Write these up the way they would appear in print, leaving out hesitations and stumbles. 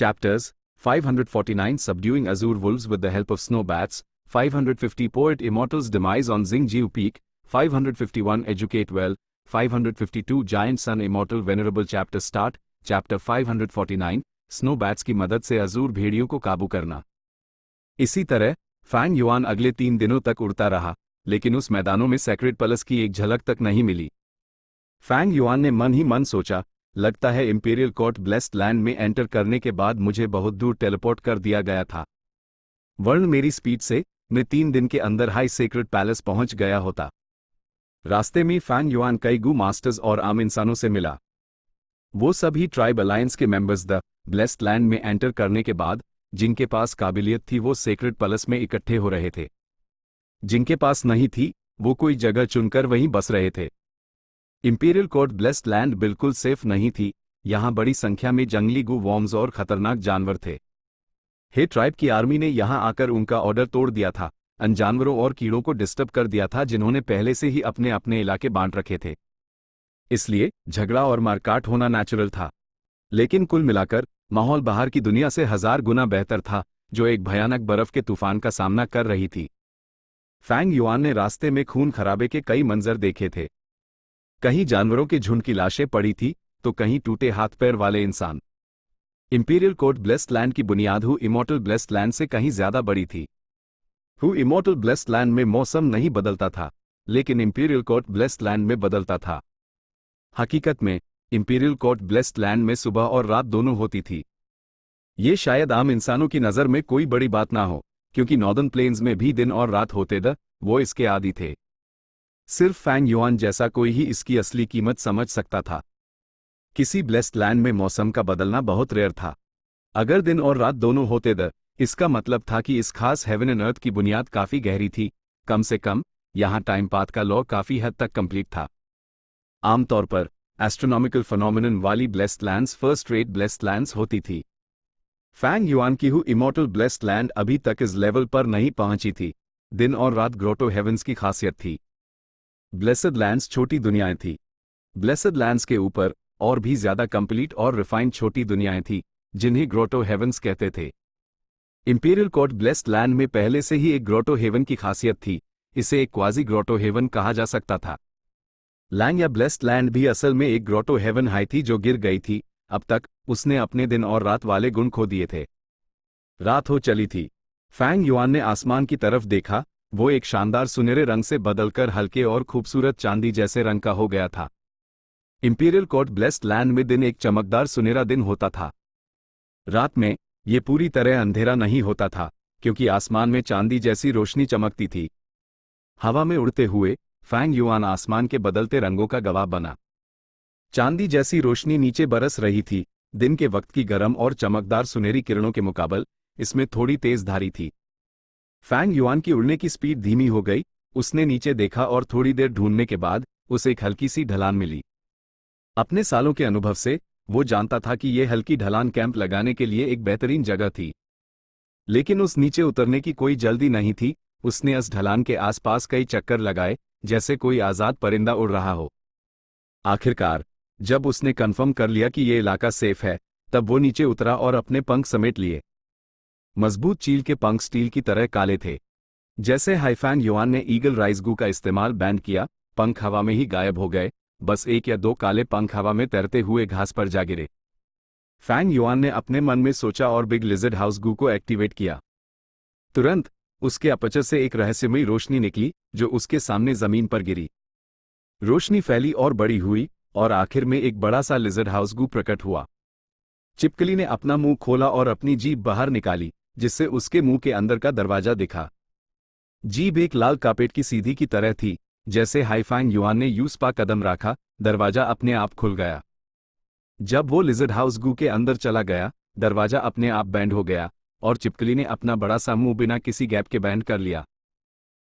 Chapters 549 Subduing Azure Wolves with the Help of Snow Bats, 550 Poet Immortal's Demise on Xingjiu Peak, 551 Educate Well, 552 Giant Sun Immortal Venerable Chapter Start, Chapter 549 Snow Bats की मदद से Azzur भेड़ियों को काबू करना। इसी तरह Fang yuan अगले 3 दिनों तक उड़ता रहा, लेकिन उस मैदानों में सेक्रेड पैलेस की एक झलक तक नहीं मिली। फैंग युआन ने मन ही मन सोचा, लगता है इंपीरियल कोर्ट ब्लेस्ड लैंड में एंटर करने के बाद मुझे बहुत दूर टेलीपोर्ट कर दिया गया था। वर्ण मेरी स्पीड से मैं 3 दिन के अंदर हाई सेक्रेड पैलेस पहुंच गया होता। रास्ते में फैंग युआन कई गू मास्टर्स और आम इंसानों से मिला। वो सभी ट्राइब अलायंस के मेंबर्स द ब्लेस्ड लैंड में एंटर करने के बाद जिनके पास काबिलियत थी वो सेक्रेड पैलेस में इकट्ठे हो रहे थे। जिनके पास नहीं थी वो कोई जगह चुनकर वहीं बस रहे थे। इंपीरियल कोर्ट ब्लेस्ड लैंड बिल्कुल सेफ नहीं थी, यहां बड़ी संख्या में जंगली गू वॉर्म्स और खतरनाक जानवर थे। हे ट्राइब की आर्मी ने यहां आकर उनका ऑर्डर तोड़ दिया था, उन जानवरों और कीड़ों को डिस्टर्ब कर दिया था जिन्होंने पहले से ही अपने अपने इलाके बांट रखे थे। इसलिए झगड़ा और मारकाट होना नेचुरल था। लेकिन कुल मिलाकर माहौल बाहर की दुनिया से 1000 गुना बेहतर था, जो एक भयानक बर्फ के तूफान का सामना कर रही थी। फैंग युआन ने रास्ते में खून खराबे के कई मंजर देखे थे। कहीं जानवरों के झुंड की लाशें पड़ी थी तो कहीं टूटे हाथ पैर वाले इंसान। इंपीरियल कोर्ट ब्लेस्ड लैंड की बुनियाद हु इमॉर्टल ब्लेस्ड लैंड से कहीं ज्यादा बड़ी थी। हु इमॉर्टल ब्लेस्ड लैंड में मौसम नहीं बदलता था, लेकिन इंपीरियल कोर्ट ब्लेस्ड लैंड में बदलता था। हकीकत में इंपीरियल कोर्ट ब्लेस्ड लैंड में सुबह और रात दोनों होती थी। ये शायद आम इंसानों की नज़र में कोई बड़ी बात ना हो, क्योंकि नॉर्दर्न प्लेन्स में भी दिन और रात होते थे, वो इसके आदी थे। सिर्फ फैंग युआन जैसा कोई ही इसकी असली कीमत समझ सकता था। किसी ब्लेस्ड लैंड में मौसम का बदलना बहुत रेयर था। अगर दिन और रात दोनों होते थे, इसका मतलब था कि इस खास हेवन एंड अर्थ की बुनियाद काफी गहरी थी। कम से कम यहां टाइम पाथ का लॉ काफी हद तक कंप्लीट था। आमतौर पर एस्ट्रोनॉमिकल फिनोमिनन वाली blessed lands first rate blessed lands होती थी। फैंग युआन की हु इमॉर्टल ब्लेस्ड लैंड अभी तक इस लेवल पर नहीं पहुंची थी। दिन और रात ग्रोटो हेवंस की खासियत थी। ब्लेसड लैंड्स छोटी दुनियाएं थी। ब्लेसड लैंड्स के ऊपर और भी ज्यादा कंप्लीट और रिफाइंड छोटी दुनियाएं थी, जिन्हें ग्रोटो हेवंस कहते थे। इंपीरियल कोर्ट ब्लेस्ड लैंड में पहले से ही एक ग्रोटो हेवन की खासियत थी, इसे एक क्वाजी ग्रोटो हेवन कहा जा सकता था। लैंग या ब्लेस्ड लैंड भी असल में एक ग्रोटो हेवन हाई थी जो गिर गई थी। अब तक उसने अपने दिन और रात वाले गुण खो दिए थे। रात हो चली थी। फैंग युआन ने आसमान की तरफ देखा, वो एक शानदार सुनहरे रंग से बदलकर हल्के और खूबसूरत चांदी जैसे रंग का हो गया था। इंपीरियल कोर्ट ब्लेस्ड लैंड में दिन एक चमकदार सुनहरा दिन होता था। रात में ये पूरी तरह अंधेरा नहीं होता था, क्योंकि आसमान में चांदी जैसी रोशनी चमकती थी। हवा में उड़ते हुए फैंग युआन आसमान के बदलते रंगों का गवाह बना। चांदी जैसी रोशनी नीचे बरस रही थी। दिन के वक्त की गर्म और चमकदार सुनहरी किरणों के मुकाबले इसमें थोड़ी तेज धारी थी। फैंग युआन की उड़ने की स्पीड धीमी हो गई। उसने नीचे देखा और थोड़ी देर ढूंढने के बाद उसे एक हल्की सी ढलान मिली। अपने सालों के अनुभव से वो जानता था कि यह हल्की ढलान कैंप लगाने के लिए एक बेहतरीन जगह थी। लेकिन उस नीचे उतरने की कोई जल्दी नहीं थी। उसने इस ढलान के आसपास कई चक्कर लगाए, जैसे कोई आज़ाद परिंदा उड़ रहा हो। आखिरकार जब उसने कंफर्म कर लिया कि यह इलाका सेफ है, तब वो नीचे उतरा और अपने पंख समेट लिए। मजबूत चील के पंख स्टील की तरह काले थे। जैसे हाईफैंग युआन ने ईगल राइज गू का इस्तेमाल बैंड किया, पंख हवा में ही गायब हो गए। बस 1 या 2 काले पंख हवा में तैरते हुए घास पर जा गिरे। फैंग युआन ने अपने मन में सोचा और बिग लिजर्ड हाउस गू को एक्टिवेट किया। तुरंत उसके अपचर से एक रहस्यमयी रोशनी निकली जो उसके सामने जमीन पर गिरी। रोशनी फैली और बड़ी हुई और आखिर में एक बड़ा सा लिजर्ड हाउस गू प्रकट हुआ। चिपकली ने अपना मुंह खोला और अपनी जीभ बाहर निकाली, जिससे उसके मुंह के अंदर का दरवाजा दिखा। जीभ एक लाल कार्पेट की सीधी की तरह थी। जैसे हाईफैंग युआन ने यूं पा कदम रखा, दरवाजा अपने आप खुल गया। जब वो लिजर्ड हाउस गू के अंदर चला गया, दरवाजा अपने आप बैंड हो गया और चिपकली ने अपना बड़ा सा मुंह बिना किसी गैप के बैंड कर लिया।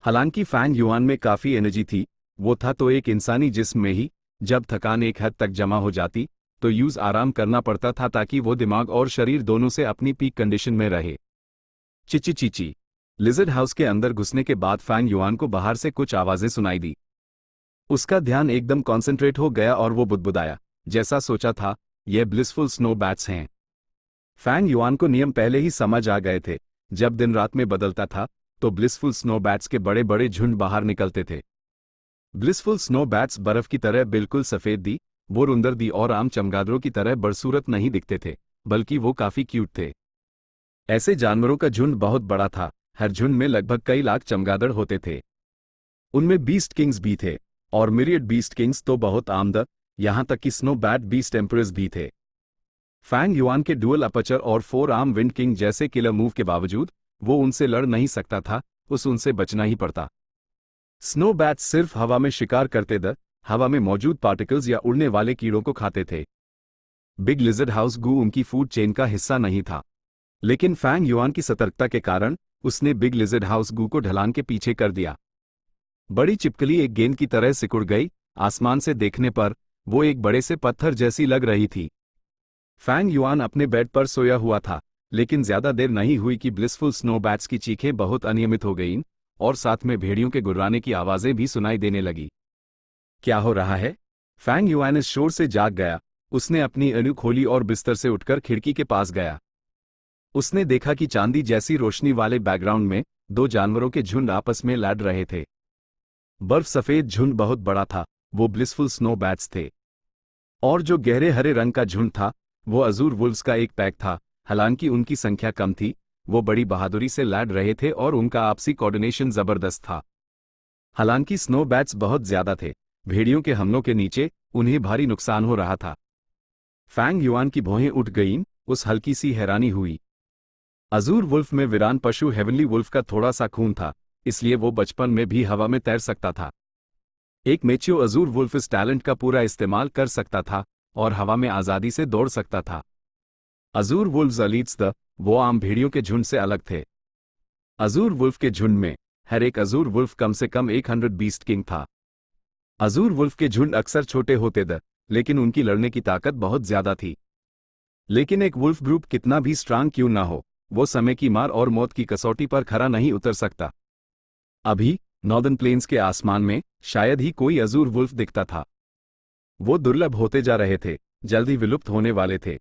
हालांकि फैंग युआन में काफी एनर्जी थी, वो था तो एक इंसानी जिस्म में ही। जब थकान एक हद तक जमा हो जाती तो यूज आराम करना पड़ता था ताकि वो दिमाग और शरीर दोनों से अपनी पीक कंडीशन में रहे। चिची चीची। लिजर्ड हाउस के अंदर घुसने के बाद फैंग युआन को बाहर से कुछ आवाजें सुनाई दी। उसका ध्यान एकदम कॉन्सेंट्रेट हो गया और वो बुदबुदाया, जैसा सोचा था, ये ब्लिसफुल स्नो बैट्स हैं। फैंग युआन को नियम पहले ही समझ आ गए थे। जब दिन रात में बदलता था तो ब्लिसफुल स्नो बैट्स के बड़े बड़े झुंड बाहर निकलते थे। ब्लिसफुल स्नो बैट्स बर्फ की तरह बिल्कुल सफेद दी, बोरुंदर दी और आम चमगादड़ों की तरह बदसूरत नहीं दिखते थे, बल्कि वो काफी क्यूट थे। ऐसे जानवरों का झुंड बहुत बड़ा था। हर झुंड में लगभग कई लाख चमगादड़ होते थे। उनमें बीस्ट किंग्स भी थे, और मिरियड बीस्ट किंग्स तो बहुत आमद, यहां तक कि स्नो बैट बीस्ट एम्परर्स भी थे। फैंग युआन के डुअल अपचर और 4 आर्म विंड किंग जैसे किलर मूव के बावजूद वो उनसे लड़ नहीं सकता था, उनसे बचना ही पड़ता। स्नो बैट्स सिर्फ हवा में शिकार करते थे, हवा में मौजूद पार्टिकल्स या उड़ने वाले कीड़ों को खाते थे। बिग लिजर्ड हाउस गू उनकी फूड चेन का हिस्सा नहीं था। लेकिन फैंग युआन की सतर्कता के कारण उसने बिग लिजर्ड हाउस गू को ढलान के पीछे कर दिया। बड़ी छिपकली एक गेंद की तरह सिकुड़ गई। आसमान से देखने पर वो एक बड़े से पत्थर जैसी लग रही थी। फैंग युआन अपने बेड पर सोया हुआ था, लेकिन ज्यादा देर नहीं हुई कि ब्लिसफुल स्नो बैट्स की चीखें बहुत अनियमित हो गईं, और साथ में भेड़ियों के गुर्राने की आवाजें भी सुनाई देने लगी। क्या हो रहा है? फैंग युआन इस शोर से जाग गया। उसने अपनी अनु खोली और बिस्तर से उठकर खिड़की के पास गया। उसने देखा कि चांदी जैसी रोशनी वाले बैकग्राउंड में 2 जानवरों के झुंड आपस में लड़ रहे थे। बर्फ सफेद झुंड बहुत बड़ा था, वो ब्लिसफुल स्नो बैट्स थे। और जो गहरे हरे रंग का झुंड था वो अजूर वुल्व्स का एक पैक था। हालांकि उनकी संख्या कम थी, वो बड़ी बहादुरी से लड़ रहे थे और उनका आपसी कोऑर्डिनेशन जबरदस्त था। हालांकि स्नो बैट्स बहुत ज्यादा थे, भेड़ियों के हमलों के नीचे उन्हें भारी नुकसान हो रहा था। फैंग युआन की भौहें उठ गईं, उस हल्की सी हैरानी हुई। अजूर वुल्फ में वीरान पशु हेवनली वुल्फ का थोड़ा सा खून था, इसलिए वो बचपन में भी हवा में तैर सकता था। एक मेच्योर अजूर वुल्फ इस टैलेंट का पूरा इस्तेमाल कर सकता था और हवा में आजादी से दौड़ सकता था। अजूर वुल्व्स एलीट्स वो आम भेड़ियों के झुंड से अलग थे। अजूर वुल्फ के झुंड में हर एक अजूर वुल्फ कम से कम 100 बीस्ट किंग था। अजूर वुल्फ के झुंड अक्सर छोटे होते थे, लेकिन उनकी लड़ने की ताकत बहुत ज्यादा थी। लेकिन एक वुल्फ ग्रुप कितना भी स्ट्रांग क्यों ना हो, वो समय की मार और मौत की कसौटी पर खरा नहीं उतर सकता। अभी नॉर्दर्न प्लेन्स के आसमान में शायद ही कोई अजूर वुल्फ दिखता था। वो दुर्लभ होते जा रहे थे, जल्दी विलुप्त होने वाले थे।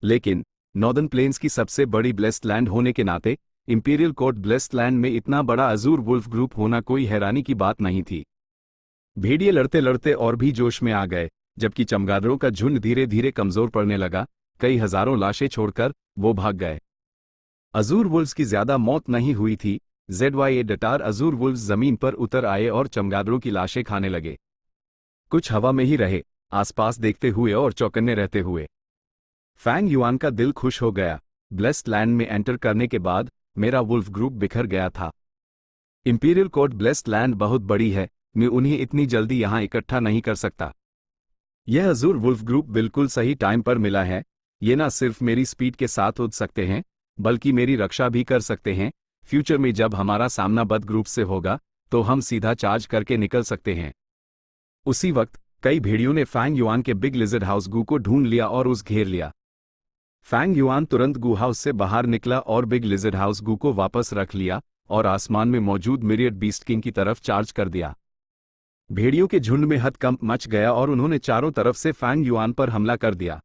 लेकिन नॉर्दर्न प्लेन्स की सबसे बड़ी ब्लेस्ड लैंड होने के नाते इंपीरियल कोर्ट ब्लेस्ड लैंड में इतना बड़ा अजूर वुल्फ ग्रुप होना कोई हैरानी की बात नहीं थी। भेड़िए लड़ते लड़ते और भी जोश में आ गए, जबकि चमगादड़ों का झुंड धीरे धीरे कमजोर पड़ने लगा। कई हजारों लाशें छोड़कर वो भाग गए। अजूर वुल्व्स की ज्यादा मौत नहीं हुई थी। ZYA डटार अजूर वुल्व्स जमीन पर उतर आए और चमगादड़ों की लाशें खाने लगे। कुछ हवा में ही रहे, आसपास देखते हुए और चौकन्ने रहते हुए। फैंग युआन का दिल खुश हो गया। ब्लेस्ड लैंड में एंटर करने के बाद मेरा वुल्फ ग्रुप बिखर गया था। इंपीरियल कोर्ट ब्लेस्ड लैंड बहुत बड़ी है, मैं उन्हें इतनी जल्दी यहां इकट्ठा नहीं कर सकता। यह अजूर वुल्फ ग्रुप बिल्कुल सही टाइम पर मिला है। ये ना सिर्फ मेरी स्पीड के साथ उड़ सकते हैं, बल्कि मेरी रक्षा भी कर सकते हैं। फ्यूचर में जब हमारा सामना बद ग्रुप से होगा तो हम सीधा चार्ज करके निकल सकते हैं। उसी वक्त कई भेड़ियों ने फैंग युआन के बिग लिजर्ड हाउस गू को ढूंढ लिया और उस घेर लिया। फैंग युआन तुरंत गू हाउस से बाहर निकला और बिग लिजर्ड हाउस गू को वापस रख लिया और आसमान में मौजूद मिरियड बीस्ट किंग की तरफ चार्ज कर दिया। भेड़ियों के झुंड में हड़कंप मच गया और उन्होंने चारों तरफ से फैंग युआन पर हमला कर दिया।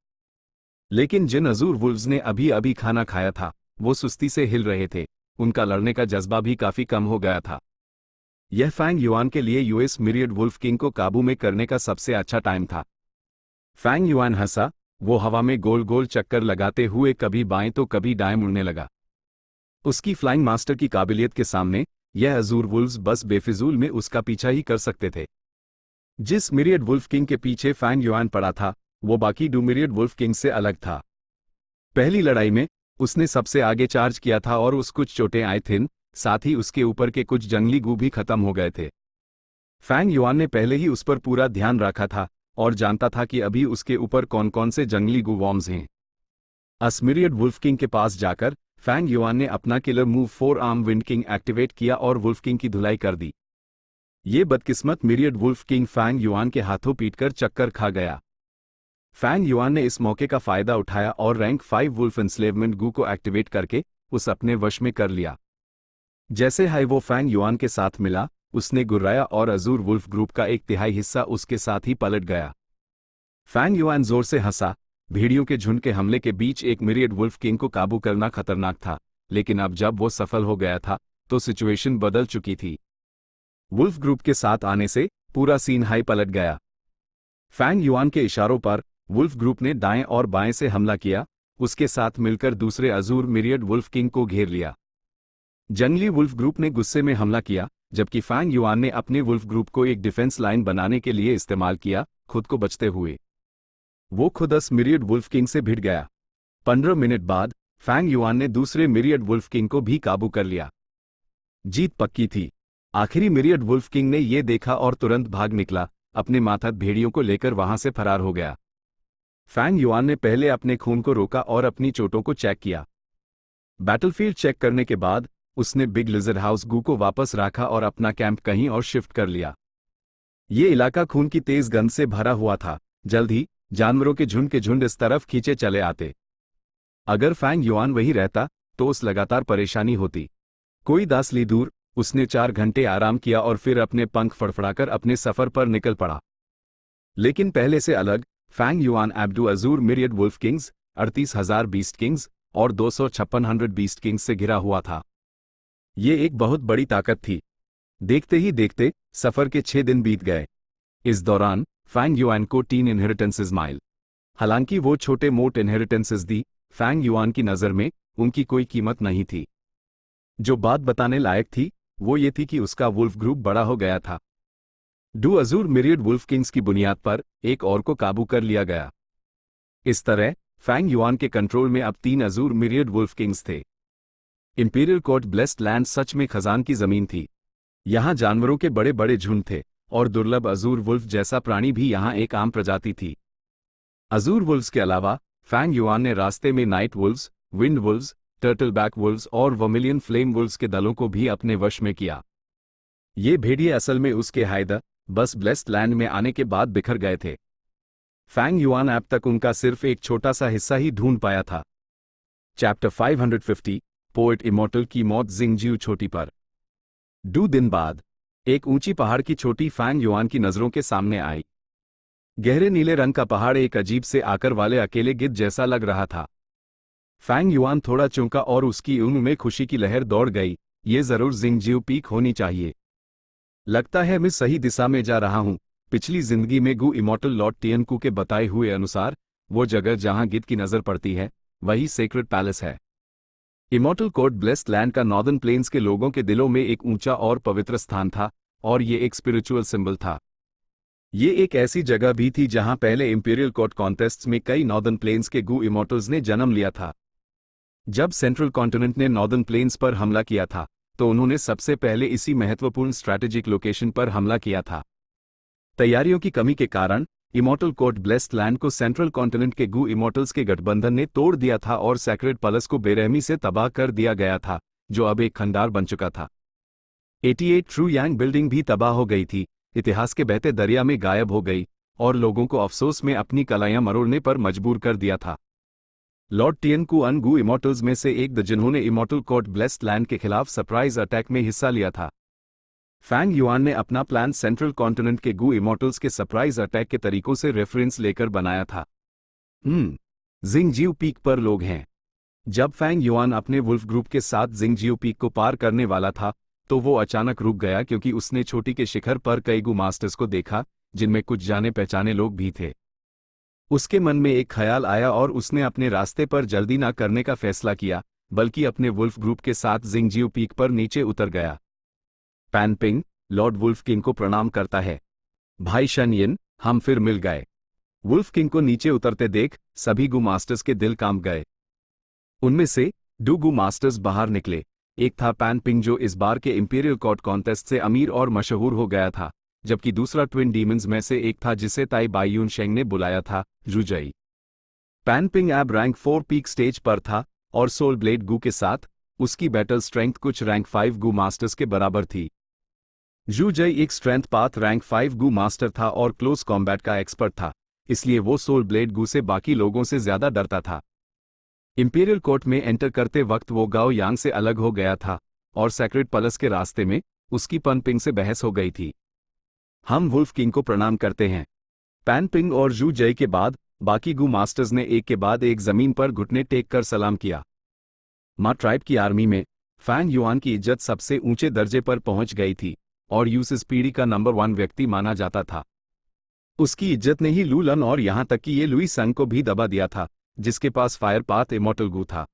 लेकिन जिन अजूर वुल्व्स ने अभी अभी खाना खाया था वो सुस्ती से हिल रहे थे, उनका लड़ने का जज्बा भी काफी कम हो गया था। यह फैंग युआन के लिए यूएस मिरियड वुल्फ किंग को काबू में करने का सबसे अच्छा टाइम था। फैंग युआन हंसा, वो हवा में गोल गोल चक्कर लगाते हुए कभी बाएं तो कभी दाएं मुड़ने लगा। उसकी फ्लाइंग मास्टर की काबिलियत के सामने यह अजूर वुल्व्स बस बेफिजूल में उसका पीछा ही कर सकते थे। जिस मिरियड वुल्फ किंग के पीछे फैंग युआन पड़ा था वो बाकी 2 मिरियड वुल्फ किंग से अलग था। पहली लड़ाई में उसने सबसे आगे चार्ज किया था और उस कुछ चोटें आई थीं, साथ ही उसके ऊपर के कुछ जंगली गू भी खत्म हो गए थे। फैंग युआन ने पहले ही उस पर पूरा ध्यान रखा था और जानता था कि अभी उसके ऊपर कौन कौन से जंगली गू वॉर्म्स हैं। असमिरियड वुल्फ किंग के पास जाकर फैंग युआन ने अपना killer move 4 arm wind king activate किया और वुल्फ किंग की धुलाई कर दी। ये बदकिस्मत Myriad Wolf King Fang Yuan के हाथों पीटकर चक्कर खा गया। फैंग युआन ने इस मौके का फायदा उठाया और रैंक 5 वुल्फ इंस्लेवमेंट गू को एक्टिवेट करके उस अपने वश में कर लिया। जैसे ही वो फैंग युआन के साथ मिला उसने गुर्राया और अजूर वुल्फ ग्रुप का 1/3 हिस्सा उसके साथ ही पलट गया। फैंग युआन जोर से हंसा, भेड़ियों के झुंड के हमले के बीच एक मिरियड वुल्फ किंग को काबू करना खतरनाक था, लेकिन अब जब वो सफल हो गया था तो सिचुएशन बदल चुकी थी। वुल्फ ग्रुप के साथ आने से पूरा सीन हाई पलट गया। फैंग युआन के इशारों पर वुल्फ ग्रुप ने दाएं और बाएं से हमला किया, उसके साथ मिलकर दूसरे अजूर मिरियड वुल्फ किंग को घेर लिया। जंगली वुल्फ ग्रुप ने गुस्से में हमला किया, जबकि फैंग युआन ने अपने वुल्फ ग्रुप को एक डिफेंस लाइन बनाने के लिए इस्तेमाल किया, खुद को बचते हुए। वो खुद 10 मिरियड वुल्फ किंग से भिड़ गया। 15 मिनट बाद फैंग युआन ने दूसरे मिरियड वुल्फ किंग को भी काबू कर लिया। जीत पक्की थी। आखिरी मिरियड वुल्फ किंग ने ये देखा और तुरंत भाग निकला, अपने मातहत भेड़ियों को लेकर वहां से फरार हो गया। फैंग युआन ने पहले अपने खून को रोका और अपनी चोटों को चेक किया। बैटलफील्ड चेक करने के बाद उसने बिग लिजर्ड हाउस गू को वापस रखा और अपना कैंप कहीं और शिफ्ट कर लिया। ये इलाका खून की तेज गंध से भरा हुआ था। जल्द ही जानवरों के झुंड इस तरफ खींचे चले आते। अगर फैंग युआन वही रहता तो उस लगातार परेशानी होती। कोई दास ली दूर, उसने 4 घंटे आराम किया और फिर अपने पंख फड़फड़ाकर अपने सफर पर निकल पड़ा। लेकिन पहले से अलग, फैंग युआन एब्डू azure Myriad Wolf Kings, 38,000 beast kings और 256 बीस्ट किंग्स से घिरा हुआ था। ये एक बहुत बड़ी ताकत थी। देखते ही देखते सफर के 6 दिन बीत गए। इस दौरान फैंग युआन को 3 इनहेरिटेंसेस माइल। हालांकि वो छोटे मोट इनहेरिटेंसेस दी, फैंग युआन की नज़र में उनकी कोई कीमत नहीं थी। जो बात बताने लायक थी वो ये थी कि उसका वुल्फ ग्रुप बड़ा हो गया था। डू अजूर मिरियड वुल्फ किंग्स की बुनियाद पर एक और को काबू कर लिया गया। इस तरह फैंग युआन के कंट्रोल में अब 3 अजूर मिरियड वुल्फ किंग्स थे। इंपीरियल कोर्ट ब्लेस्ड लैंड सच में खजान की जमीन थी। यहाँ जानवरों के बड़े बड़े झुंड थे और दुर्लभ अजूर वुल्फ जैसा प्राणी भी यहाँ एक आम प्रजाति थी। अजूर वुल्फ्स के अलावा फैंग युआन ने रास्ते में night wolves, wind wolves, turtleback wolves और वर्मिलियन फ्लेम वुल्व्स के दलों को भी अपने वश में किया। ये भेड़िए असल में उसके हायदा बस ब्लेस्ड लैंड में आने के बाद बिखर गए थे। फैंग युआन अब तक उनका सिर्फ एक छोटा सा हिस्सा ही ढूंढ पाया था। चैप्टर 550 पोएट इमॉर्टल की मौत जिंगजियू छोटी पर। 2 दिन बाद एक ऊंची पहाड़ की चोटी फैंग युआन की नजरों के सामने आई। गहरे नीले रंग का पहाड़ एक अजीब से आकर वाले अकेले गिद्ध जैसा लग रहा था। फैंग युआन थोड़ा चौंका और उसकी ऊँग में खुशी की लहर दौड़ गई। ये जरूर जिंगजियू पीक होनी चाहिए। लगता है मैं सही दिशा में जा रहा हूँ। पिछली जिंदगी में गू इमॉर्टल लॉर्ड टियनकू के बताए हुए अनुसार वो जगह जहां गिद्ध की नजर पड़ती है वही सेक्रेड पैलेस है। इमॉर्टल कोर्ट ब्लेस्ड लैंड का नॉर्दर्न प्लेन्स के लोगों के दिलों में एक ऊंचा और पवित्र स्थान था और ये एक स्पिरिचुअल सिंबल था। ये एक ऐसी जगह भी थी जहां पहले इंपीरियल कोर्ट कॉन्टेस्ट्स में कई नॉर्दर्न प्लेन्स के गू इमॉर्टल्स ने जन्म लिया था। जब सेंट्रल कॉन्टिनेंट ने नॉर्दर्न प्लेन्स पर हमला किया था तो उन्होंने सबसे पहले इसी महत्वपूर्ण स्ट्रैटेजिक लोकेशन पर हमला किया था। तैयारियों की कमी के कारण इमॉर्टल कोर्ट ब्लेस्ड लैंड को सेंट्रल कॉन्टिनेंट के गू इमॉर्टल्स के गठबंधन ने तोड़ दिया था और सैक्रेड पैलेस को बेरहमी से तबाह कर दिया गया था, जो अब एक खंडार बन चुका था। 88 ट्रू यांग बिल्डिंग भी तबाह हो गई थी, इतिहास के बहते दरिया में गायब हो गई और लोगों को अफसोस में अपनी कलाइयां मरोड़ने पर मजबूर कर दिया था। लॉर्ड टियनकू अन गू इमॉर्टल्स में से एक जिन्होंने इमॉर्टल कोर्ट ब्लेस्ड लैंड के खिलाफ सरप्राइज अटैक में हिस्सा लिया था। फैंग युआन ने अपना प्लान सेंट्रल कॉन्टिनेंट के गू इमॉर्टल्स के सरप्राइज अटैक के तरीकों से रेफरेंस लेकर बनाया था। जिंगजियू पीक पर लोग हैं। जब फैंग युआन अपने वुल्फ ग्रुप के साथ जिंगजियू पीक को पार करने वाला था तो वो अचानक रुक गया क्योंकि उसने चोटी के शिखर पर कई गू मास्टर्स को देखा जिनमें कुछ जाने पहचाने लोग भी थे। उसके मन में एक ख्याल आया और उसने अपने रास्ते पर जल्दी ना करने का फैसला किया, बल्कि अपने वुल्फ ग्रुप के साथ जिंगजियू पीक पर नीचे उतर गया। Pan Ping Lord Wolf King को प्रणाम करता है। भाई शनयिन, हम फिर मिल गए। वुल्फ किंग को नीचे उतरते देख सभी गू मास्टर्स के दिल कांप गए। उनमें से 2 गू मास्टर्स बाहर निकले। एक था पैन पिंग जो इस बार के इंपीरियल कोर्ट कॉन्टेस्ट से अमीर और मशहूर हो गया था, जबकि दूसरा ट्विन डीमंस में से एक था जिसे ताई बायून शेंग ने बुलाया था, जुजई। पैन पिंग अब रैंक 4 पीक स्टेज पर था और सोल ब्लेड गू के साथ उसकी बैटल स्ट्रेंथ कुछ रैंक 5 गू मास्टर्स के बराबर थी। जुजई एक स्ट्रेंथ पाथ रैंक 5 गू मास्टर था और क्लोज कॉम्बैट का एक्सपर्ट था, इसलिए वो सोल ब्लेड गू से बाकी लोगों से ज्यादा डरता था। इंपीरियल कोर्ट में एंटर करते वक्त वो गाओ यांग से अलग हो गया था और सैक्रेड पैलेस के रास्ते में उसकी पैन पिंग से बहस हो गई थी। हम वुल्फ किंग को प्रणाम करते हैं। पैन पिंग और जू जय के बाद बाकी गू मास्टर्स ने एक के बाद एक जमीन पर घुटने टेक कर सलाम किया। मा ट्राइब की आर्मी में फैंग युआन की इज्जत सबसे ऊंचे दर्जे पर पहुंच गई थी और यूसिस पीढ़ी का नंबर 1 व्यक्ति माना जाता था। उसकी इज्जत ने ही लू लन और यहां तक कि ये लुई संग को भी दबा दिया था, जिसके पास फायर पाथ इमॉर्टल गू था।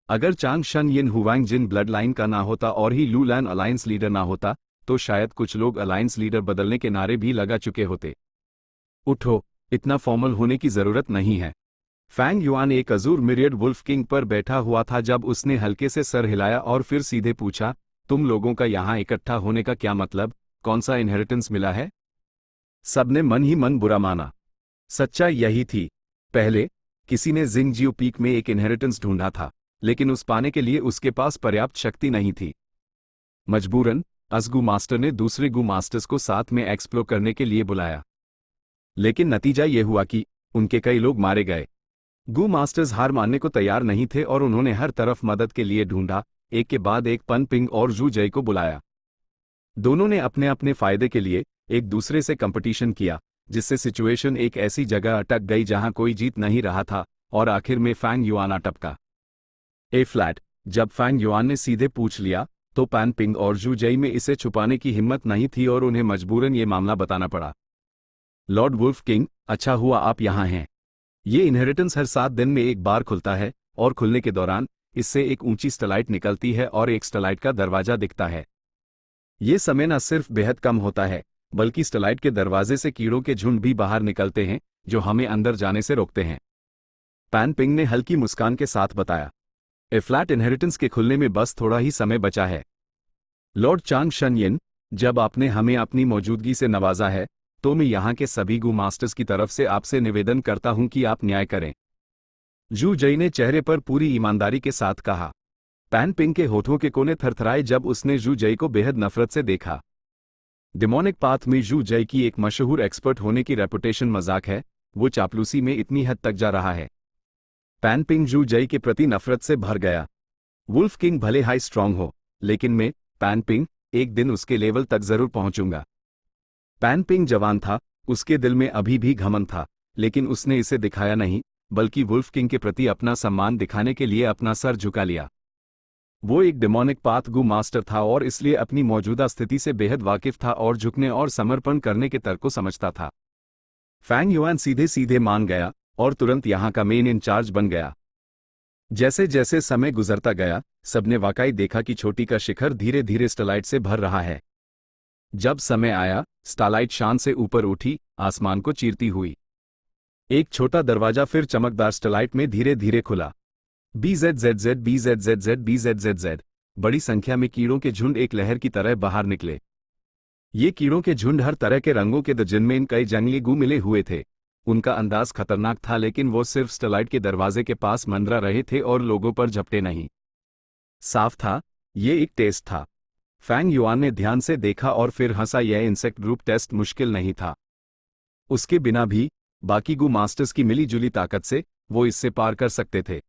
अगर चांग शन यिन हुवांग जिन ब्लड लाइन का ना होता और ही लू लैन अलायंस लीडर ना होता तो शायद कुछ लोग अलायंस लीडर बदलने के नारे भी लगा चुके होते। उठो, इतना फॉर्मल होने की जरूरत नहीं है। फैंग युआन एक अजूर मिरियड वुल्फ किंग पर बैठा हुआ था जब उसने हल्के से सर हिलाया और फिर सीधे पूछा, तुम लोगों का यहाँ इकट्ठा होने का क्या मतलब, कौन सा इनहेरिटेंस मिला है? सबने मन ही मन बुरा माना। सच्चाई यही थी, पहले किसी ने जिंग जियो पीक में एक इनहेरिटेंस ढूंढा था, लेकिन उस पाने के लिए उसके पास पर्याप्त शक्ति नहीं थी। मजबूरन असगू मास्टर ने दूसरे गू मास्टर्स को साथ में एक्सप्लोर करने के लिए बुलाया, लेकिन नतीजा ये हुआ कि उनके कई लोग मारे गए। गू मास्टर्स हार मानने को तैयार नहीं थे और उन्होंने हर तरफ मदद के लिए ढूंढा, एक के बाद एक पन पिंग और जू जय को बुलाया। दोनों ने अपने अपने फायदे के लिए एक दूसरे से कंपटीशन किया, जिससे सिचुएशन एक ऐसी जगह अटक गई जहां कोई जीत नहीं रहा था और आखिर में फैंग युआन टपका। ए फ्लैट। जब फैंग युआन ने सीधे पूछ लिया तो पैन पिंग और जू जई में इसे छुपाने की हिम्मत नहीं थी और उन्हें मजबूरन ये मामला बताना पड़ा। लॉर्ड वुल्फ किंग, अच्छा हुआ आप यहाँ हैं। ये इनहेरिटेंस हर 7 दिन में एक बार खुलता है और खुलने के दौरान इससे एक ऊंची स्टलाइट निकलती है और एक स्टलाइट का दरवाजा दिखता है। ये समय न सिर्फ बेहद कम होता है, बल्कि स्टलाइट के दरवाजे से कीड़ों के झुंड भी बाहर निकलते हैं जो हमें अंदर जाने से रोकते हैं। पैन पिंग ने हल्की मुस्कान के साथ बताया, ए फ्लैट इनहेरिटेंस के खुलने में बस थोड़ा ही समय बचा है। लॉर्ड चांग शन यिन, जब आपने हमें अपनी मौजूदगी से नवाजा है तो मैं यहाँ के सभी गू मास्टर्स की तरफ से आपसे निवेदन करता हूं कि आप न्याय करें। जू जई ने चेहरे पर पूरी ईमानदारी के साथ कहा। पैन पिंग के होठों के कोने थरथराए जब उसने जू जई को बेहद नफरत से देखा। डिमोनिक पाथ में जू जई की एक मशहूर एक्सपर्ट होने की रेपुटेशन मजाक है, वो चापलूसी में इतनी हद तक जा रहा है। पैन पिंग जू जई के प्रति नफरत से भर गया। वुल्फ किंग भले हाई स्ट्रांग हो, लेकिन मैं, पैन पिंग, एक दिन उसके लेवल तक जरूर पहुंचूंगा। पैन पिंग जवान था, उसके दिल में अभी भी घमंड था, लेकिन उसने इसे दिखाया नहीं, बल्कि वुल्फ किंग के प्रति अपना सम्मान दिखाने के लिए अपना सर झुका लिया। वो एक डिमोनिक पाथ गू मास्टर था और इसलिए अपनी मौजूदा स्थिति से बेहद वाकिफ था और झुकने और समर्पण करने के तर्क को समझता था। फैंग युआन सीधे सीधे मान गया और तुरंत यहाँ का मेन इंचार्ज बन गया। जैसे जैसे समय गुजरता गया, सबने वाकई देखा कि छोटी का शिखर धीरे धीरे स्टलाइट से भर रहा है। जब समय आया, स्टालाइट शान से ऊपर उठी, आसमान को चीरती हुई। एक छोटा दरवाजा फिर चमकदार स्टलाइट में धीरे धीरे खुला। BZZZ BZZZ BZZZ, बड़ी संख्या में कीड़ों के झुंड एक लहर की तरह बाहर निकले। ये कीड़ों के झुंड हर तरह के रंगों के थे, जिनमें इन कई जंगली गू मिले हुए थे। उनका अंदाज खतरनाक था, लेकिन वो सिर्फ स्टलाइट के दरवाजे के पास मंडरा रहे थे और लोगों पर झपटे नहीं। साफ था, ये एक टेस्ट था। फैंग युआन ने ध्यान से देखा और फिर हंसा। यह इंसेक्ट ग्रुप टेस्ट मुश्किल नहीं था। उसके बिना भी बाकी गू मास्टर्स की मिली-जुली ताकत से वो इससे पार कर सकते थे।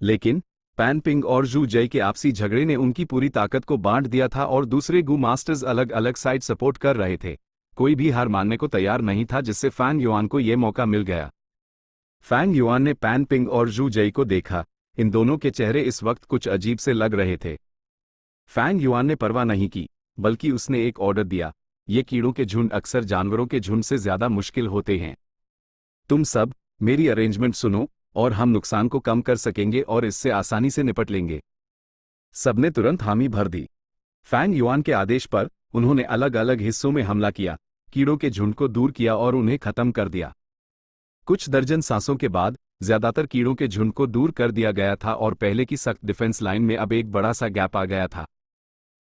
लेकिन पैन पिंग और जू जई के आपसी झगड़े ने उनकी पूरी ताकत को बांट दिया था और दूसरे गू मास्टर्स अलग अलग साइड सपोर्ट कर रहे थे। कोई भी हार मानने को तैयार नहीं था, जिससे फैंग युआन को यह मौका मिल गया। फैंग युआन ने पैन पिंग और जू जई को देखा। इन दोनों के चेहरे इस वक्त कुछ अजीब से लग रहे थे। फैंग युआन ने परवाह नहीं की, बल्कि उसने एक ऑर्डर दिया, ये कीड़ों के झुंड अक्सर जानवरों के झुंड से ज्यादा मुश्किल होते हैं। तुम सब मेरी अरेंजमेंट सुनो और हम नुकसान को कम कर सकेंगे और इससे आसानी से निपट लेंगे। सबने तुरंत हामी भर दी। फैंग युआन के आदेश पर उन्होंने अलग अलग हिस्सों में हमला किया, कीड़ों के झुंड को दूर किया और उन्हें खत्म कर दिया। कुछ दर्जन सांसों के बाद ज्यादातर कीड़ों के झुंड को दूर कर दिया गया था और पहले की सख्त डिफेंस लाइन में अब एक बड़ा सा गैप आ गया था।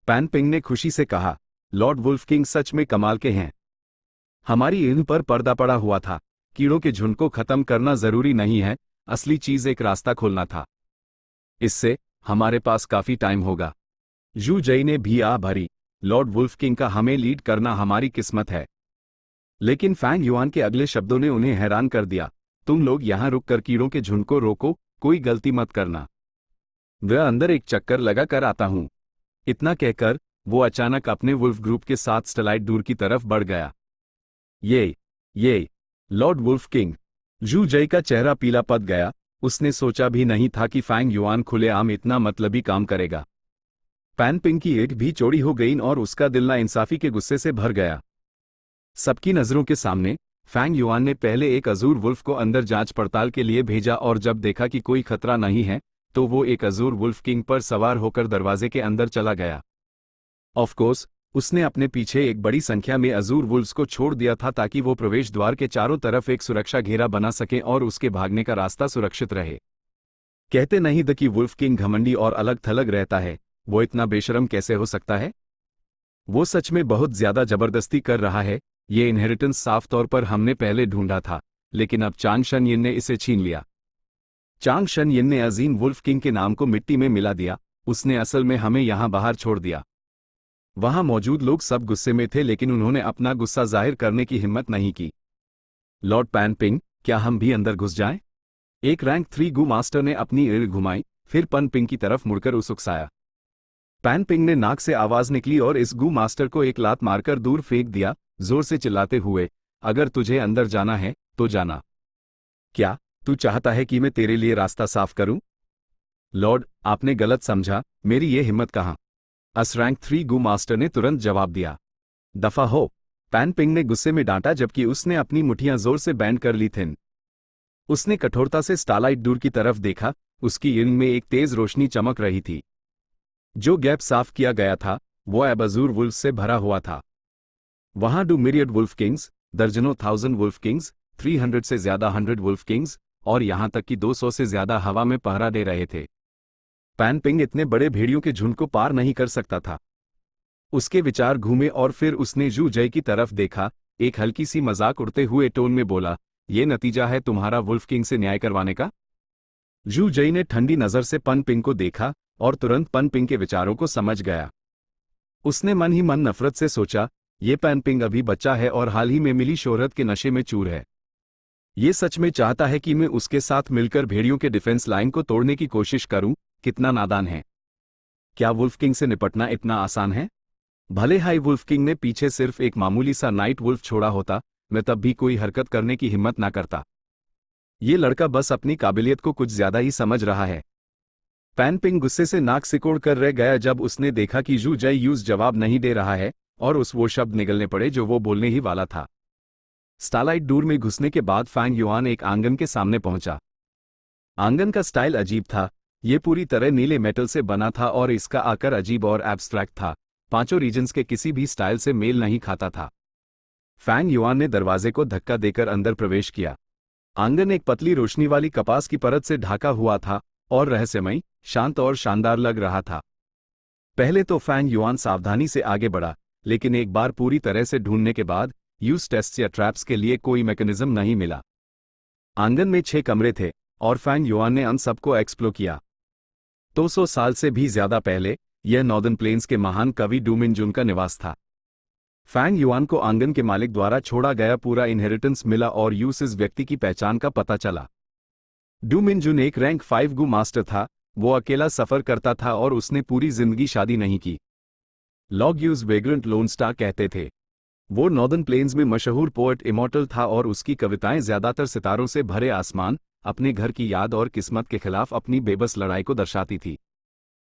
पैन पिंग ने खुशी से कहा, लॉर्ड वुल्फ किंग सच में कमाल के हैं। हमारी इन पर पर्दा पड़ा हुआ था। कीड़ों के झुंड को खत्म करना जरूरी नहीं है, असली चीज एक रास्ता खोलना था। इससे हमारे पास काफी टाइम होगा। जू जई ने भी आ भरी, लॉर्ड वुल्फ किंग का हमें लीड करना हमारी किस्मत है। लेकिन फैंग युआन के अगले शब्दों ने उन्हें हैरान कर दिया, तुम लोग यहां रुककर कीड़ों के झुंड को रोको, कोई गलती मत करना। वह अंदर एक चक्कर लगा कर आता हूं। इतना कहकर वो अचानक अपने वुल्फ ग्रुप के साथ स्टलाइट दूर की तरफ बढ़ गया। ये लॉर्ड वुल्फ किंग, जू जई का चेहरा पीला पड़ गया। उसने सोचा भी नहीं था कि फैंग युआन खुलेआम इतना मतलबी काम करेगा। पैन पिंग की ईंट भी चौड़ी हो गई और उसका दिल नाइंसाफी के गुस्से से भर गया। सबकी नजरों के सामने फैंग युआन ने पहले एक अजूर वुल्फ को अंदर जांच पड़ताल के लिए भेजा और जब देखा कि कोई खतरा नहीं है तो वो एक अजूर वुल्फ किंग पर सवार होकर दरवाजे के अंदर चला गया। ऑफ कोर्स उसने अपने पीछे एक बड़ी संख्या में अजूर वुल्फ्स को छोड़ दिया था ताकि वो प्रवेश द्वार के चारों तरफ एक सुरक्षा घेरा बना सके और उसके भागने का रास्ता सुरक्षित रहे। कहते नहीं द कि वुल्फ किंग घमंडी और अलग थलग रहता है, वो इतना बेशरम कैसे हो सकता है? वो सच में बहुत ज्यादा जबरदस्ती कर रहा है। ये इनहेरिटेंस साफ तौर पर हमने पहले ढूंढा था, लेकिन अब चांग शन यिन ने इसे छीन लिया। चांग शन यिन ने अजीम वुल्फ किंग के नाम को मिट्टी में मिला दिया। उसने असल में हमें यहां बाहर छोड़ दिया। वहां मौजूद लोग सब गुस्से में थे, लेकिन उन्होंने अपना गुस्सा जाहिर करने की हिम्मत नहीं की। लॉर्ड पैन पिंग, क्या हम भी अंदर घुस जाएं? एक रैंक 3 गू मास्टर ने अपनी ईड़ घुमाई, फिर पन पिंग की तरफ मुड़कर उसुकसाया। पैन पिंग ने नाक से आवाज निकली और इस गू मास्टर को एक लात मारकर दूर फेंक दिया, जोर से चिल्लाते हुए, अगर तुझे अंदर जाना है तो जाना। क्या तू चाहता है कि मैं तेरे लिए रास्ता साफ करूं? लॉर्ड, आपने गलत समझा, मेरी ये हिम्मत कहां? अस रैंक 3 गू मास्टर ने तुरंत जवाब दिया। दफा हो, पैन पिंग ने गुस्से में डांटा जबकि उसने अपनी मुठियां जोर से बैंड कर ली थीं। उसने कठोरता से स्टारलाइट डोर की तरफ देखा। उसकी ईंट में एक तेज रोशनी चमक रही थी। जो गैप साफ किया गया था वो अब अजूर वुल्फ से भरा हुआ था। वहां डू मिरियड वुल्फ किंग्स, दर्जनों 1000 वुल्फ किंग्स, 300 से ज्यादा 100 वुल्फ किंग्स और यहां तक कि 200 से ज्यादा हवा में पहरा दे रहे थे। पैन पिंग इतने बड़े भेड़ियों के झुंड को पार नहीं कर सकता था। उसके विचार घूमे और फिर उसने जू जय की तरफ देखा। एक हल्की सी मजाक उड़ते हुए टोन में बोला, ये नतीजा है तुम्हारा वुल्फ किंग से न्याय करवाने का? जू जई ने ठंडी नजर से पन पिंग को देखा और तुरंत पन पिंग के विचारों को समझ गया। उसने मन ही मन नफरत से सोचा, ये पैन पिंग अभी बच्चा है और हाल ही में मिली शोहरत के नशे में चूर है। ये सच में चाहता है कि मैं उसके साथ मिलकर भेड़ियों के डिफेंस लाइन को तोड़ने की कोशिश करूं। कितना नादान है! क्या वुल्फ किंग से निपटना इतना आसान है? भले हाई वुल्फ किंग ने पीछे सिर्फ एक मामूली सा नाइट वुल्फ छोड़ा होता, मैं तब भी कोई हरकत करने की हिम्मत ना करता। ये लड़का बस अपनी काबिलियत को कुछ ज्यादा ही समझ रहा है। पैन पिंग गुस्से से नाक सिकोड़ कर रह गया जब उसने देखा कि जू जय यूज जवाब नहीं दे रहा है और वो शब्द निकलने पड़े जो वो बोलने ही वाला था। स्टारलाइट डोर में घुसने के बाद फैंग युआन एक आंगन के सामने पहुंचा। आंगन का स्टाइल अजीब था। ये पूरी तरह नीले मेटल से बना था और इसका आकार अजीब और एब्स्ट्रैक्ट था। पांचों रीजन्स के किसी भी स्टाइल से मेल नहीं खाता था। फैंग युआन ने दरवाजे को धक्का देकर अंदर प्रवेश किया। आंगन एक पतली रोशनी वाली कपास की परत से ढाका हुआ था और रहस्यमयी, शांत और शानदार लग रहा था। पहले तो फैंग युआन सावधानी से आगे बढ़ा, लेकिन एक बार पूरी तरह से ढूंढने के बाद यूज टेस्ट्स या ट्रैप्स के लिए कोई मैकेनिज्म नहीं मिला। आंगन में 6 कमरे थे और फैंग युआन ने उन सबको एक्सप्लोर किया। 200 साल से भी ज्यादा पहले यह नॉर्दर्न प्लेन्स के महान कवि डू मिनजुन का निवास था। फैंग युआन को आंगन के मालिक द्वारा छोड़ा गया पूरा इनहेरिटेंस मिला और यूस इस व्यक्ति की पहचान का पता चला। डू मिनजुन एक रैंक 5 गू मास्टर था। वो अकेला सफर करता था और उसने पूरी जिंदगी शादी नहीं की। Log use vagrant loan star कहते थे। वो नॉर्दर्न प्लेन्स में मशहूर पोएट इमॉर्टल था और उसकी कविताएं ज्यादातर सितारों से भरे आसमान, अपने घर की याद और किस्मत के खिलाफ अपनी बेबस लड़ाई को दर्शाती थी।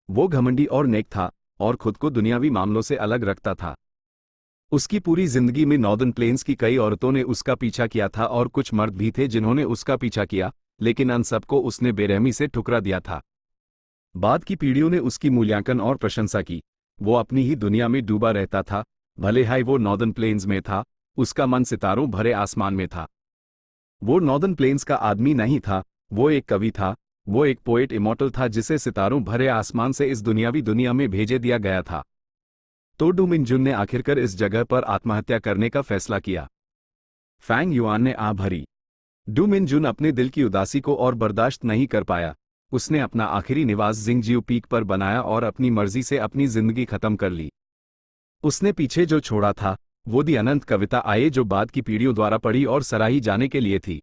वो घमंडी और नेक था और खुद को दुनियावी मामलों से अलग रखता था। उसकी पूरी जिंदगी में नॉर्दर्न प्लेन्स की कई औरतों ने उसका पीछा किया था और कुछ मर्द भी थे जिन्होंने उसका पीछा किया, लेकिन उन सबको उसने बेरहमी से ठुकरा दिया था। बाद की पीढ़ियों ने उसकी मूल्यांकन और प्रशंसा की। वो अपनी ही दुनिया में डूबा रहता था। भले हाई वो नॉर्दर्न प्लेन्स में था, उसका मन सितारों भरे आसमान में था। वो नॉर्दर्न प्लेन्स का आदमी नहीं था, वो एक कवि था। वो एक पोएट इमॉर्टल था जिसे सितारों भरे आसमान से इस दुनियावी दुनिया में भेजे दिया गया था। तो डू मिनजुन ने आखिरकार इस जगह पर आत्महत्या करने का फैसला किया। फैंग युआन ने आ भरी। डू मिनजुन अपने दिल की उदासी को और बर्दाश्त नहीं कर पाया। उसने अपना आखिरी निवास जिंगजियो पीक पर बनाया और अपनी मर्जी से अपनी जिंदगी खत्म कर ली। उसने पीछे जो छोड़ा था वो दी अनंत कविता आए जो बाद की पीढ़ियों द्वारा पढ़ी और सराही जाने के लिए थी।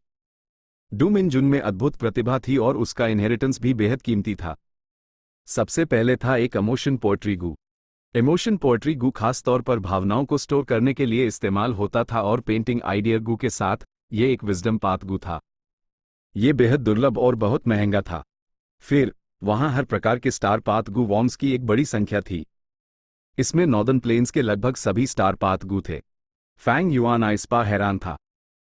डू मिनजुन में अद्भुत प्रतिभा थी और उसका इनहेरिटेंस भी बेहद कीमती था। सबसे पहले था एक इमोशन पोएट्री गू। इमोशन पोएट्री गू खास तौर पर भावनाओं को स्टोर करने के लिए इस्तेमाल होता था और पेंटिंग आइडिया गू के साथ ये एक विजडम पाथ गू था। ये बेहद दुर्लभ और बहुत महंगा था। फिर वहां हर प्रकार के स्टार पाथ गू वॉर्म्स की एक बड़ी संख्या थी। इसमें नॉर्दर्न प्लेन्स के लगभग सभी स्टार पाथ गू थे। फैंग युआन आइस्पा हैरान था।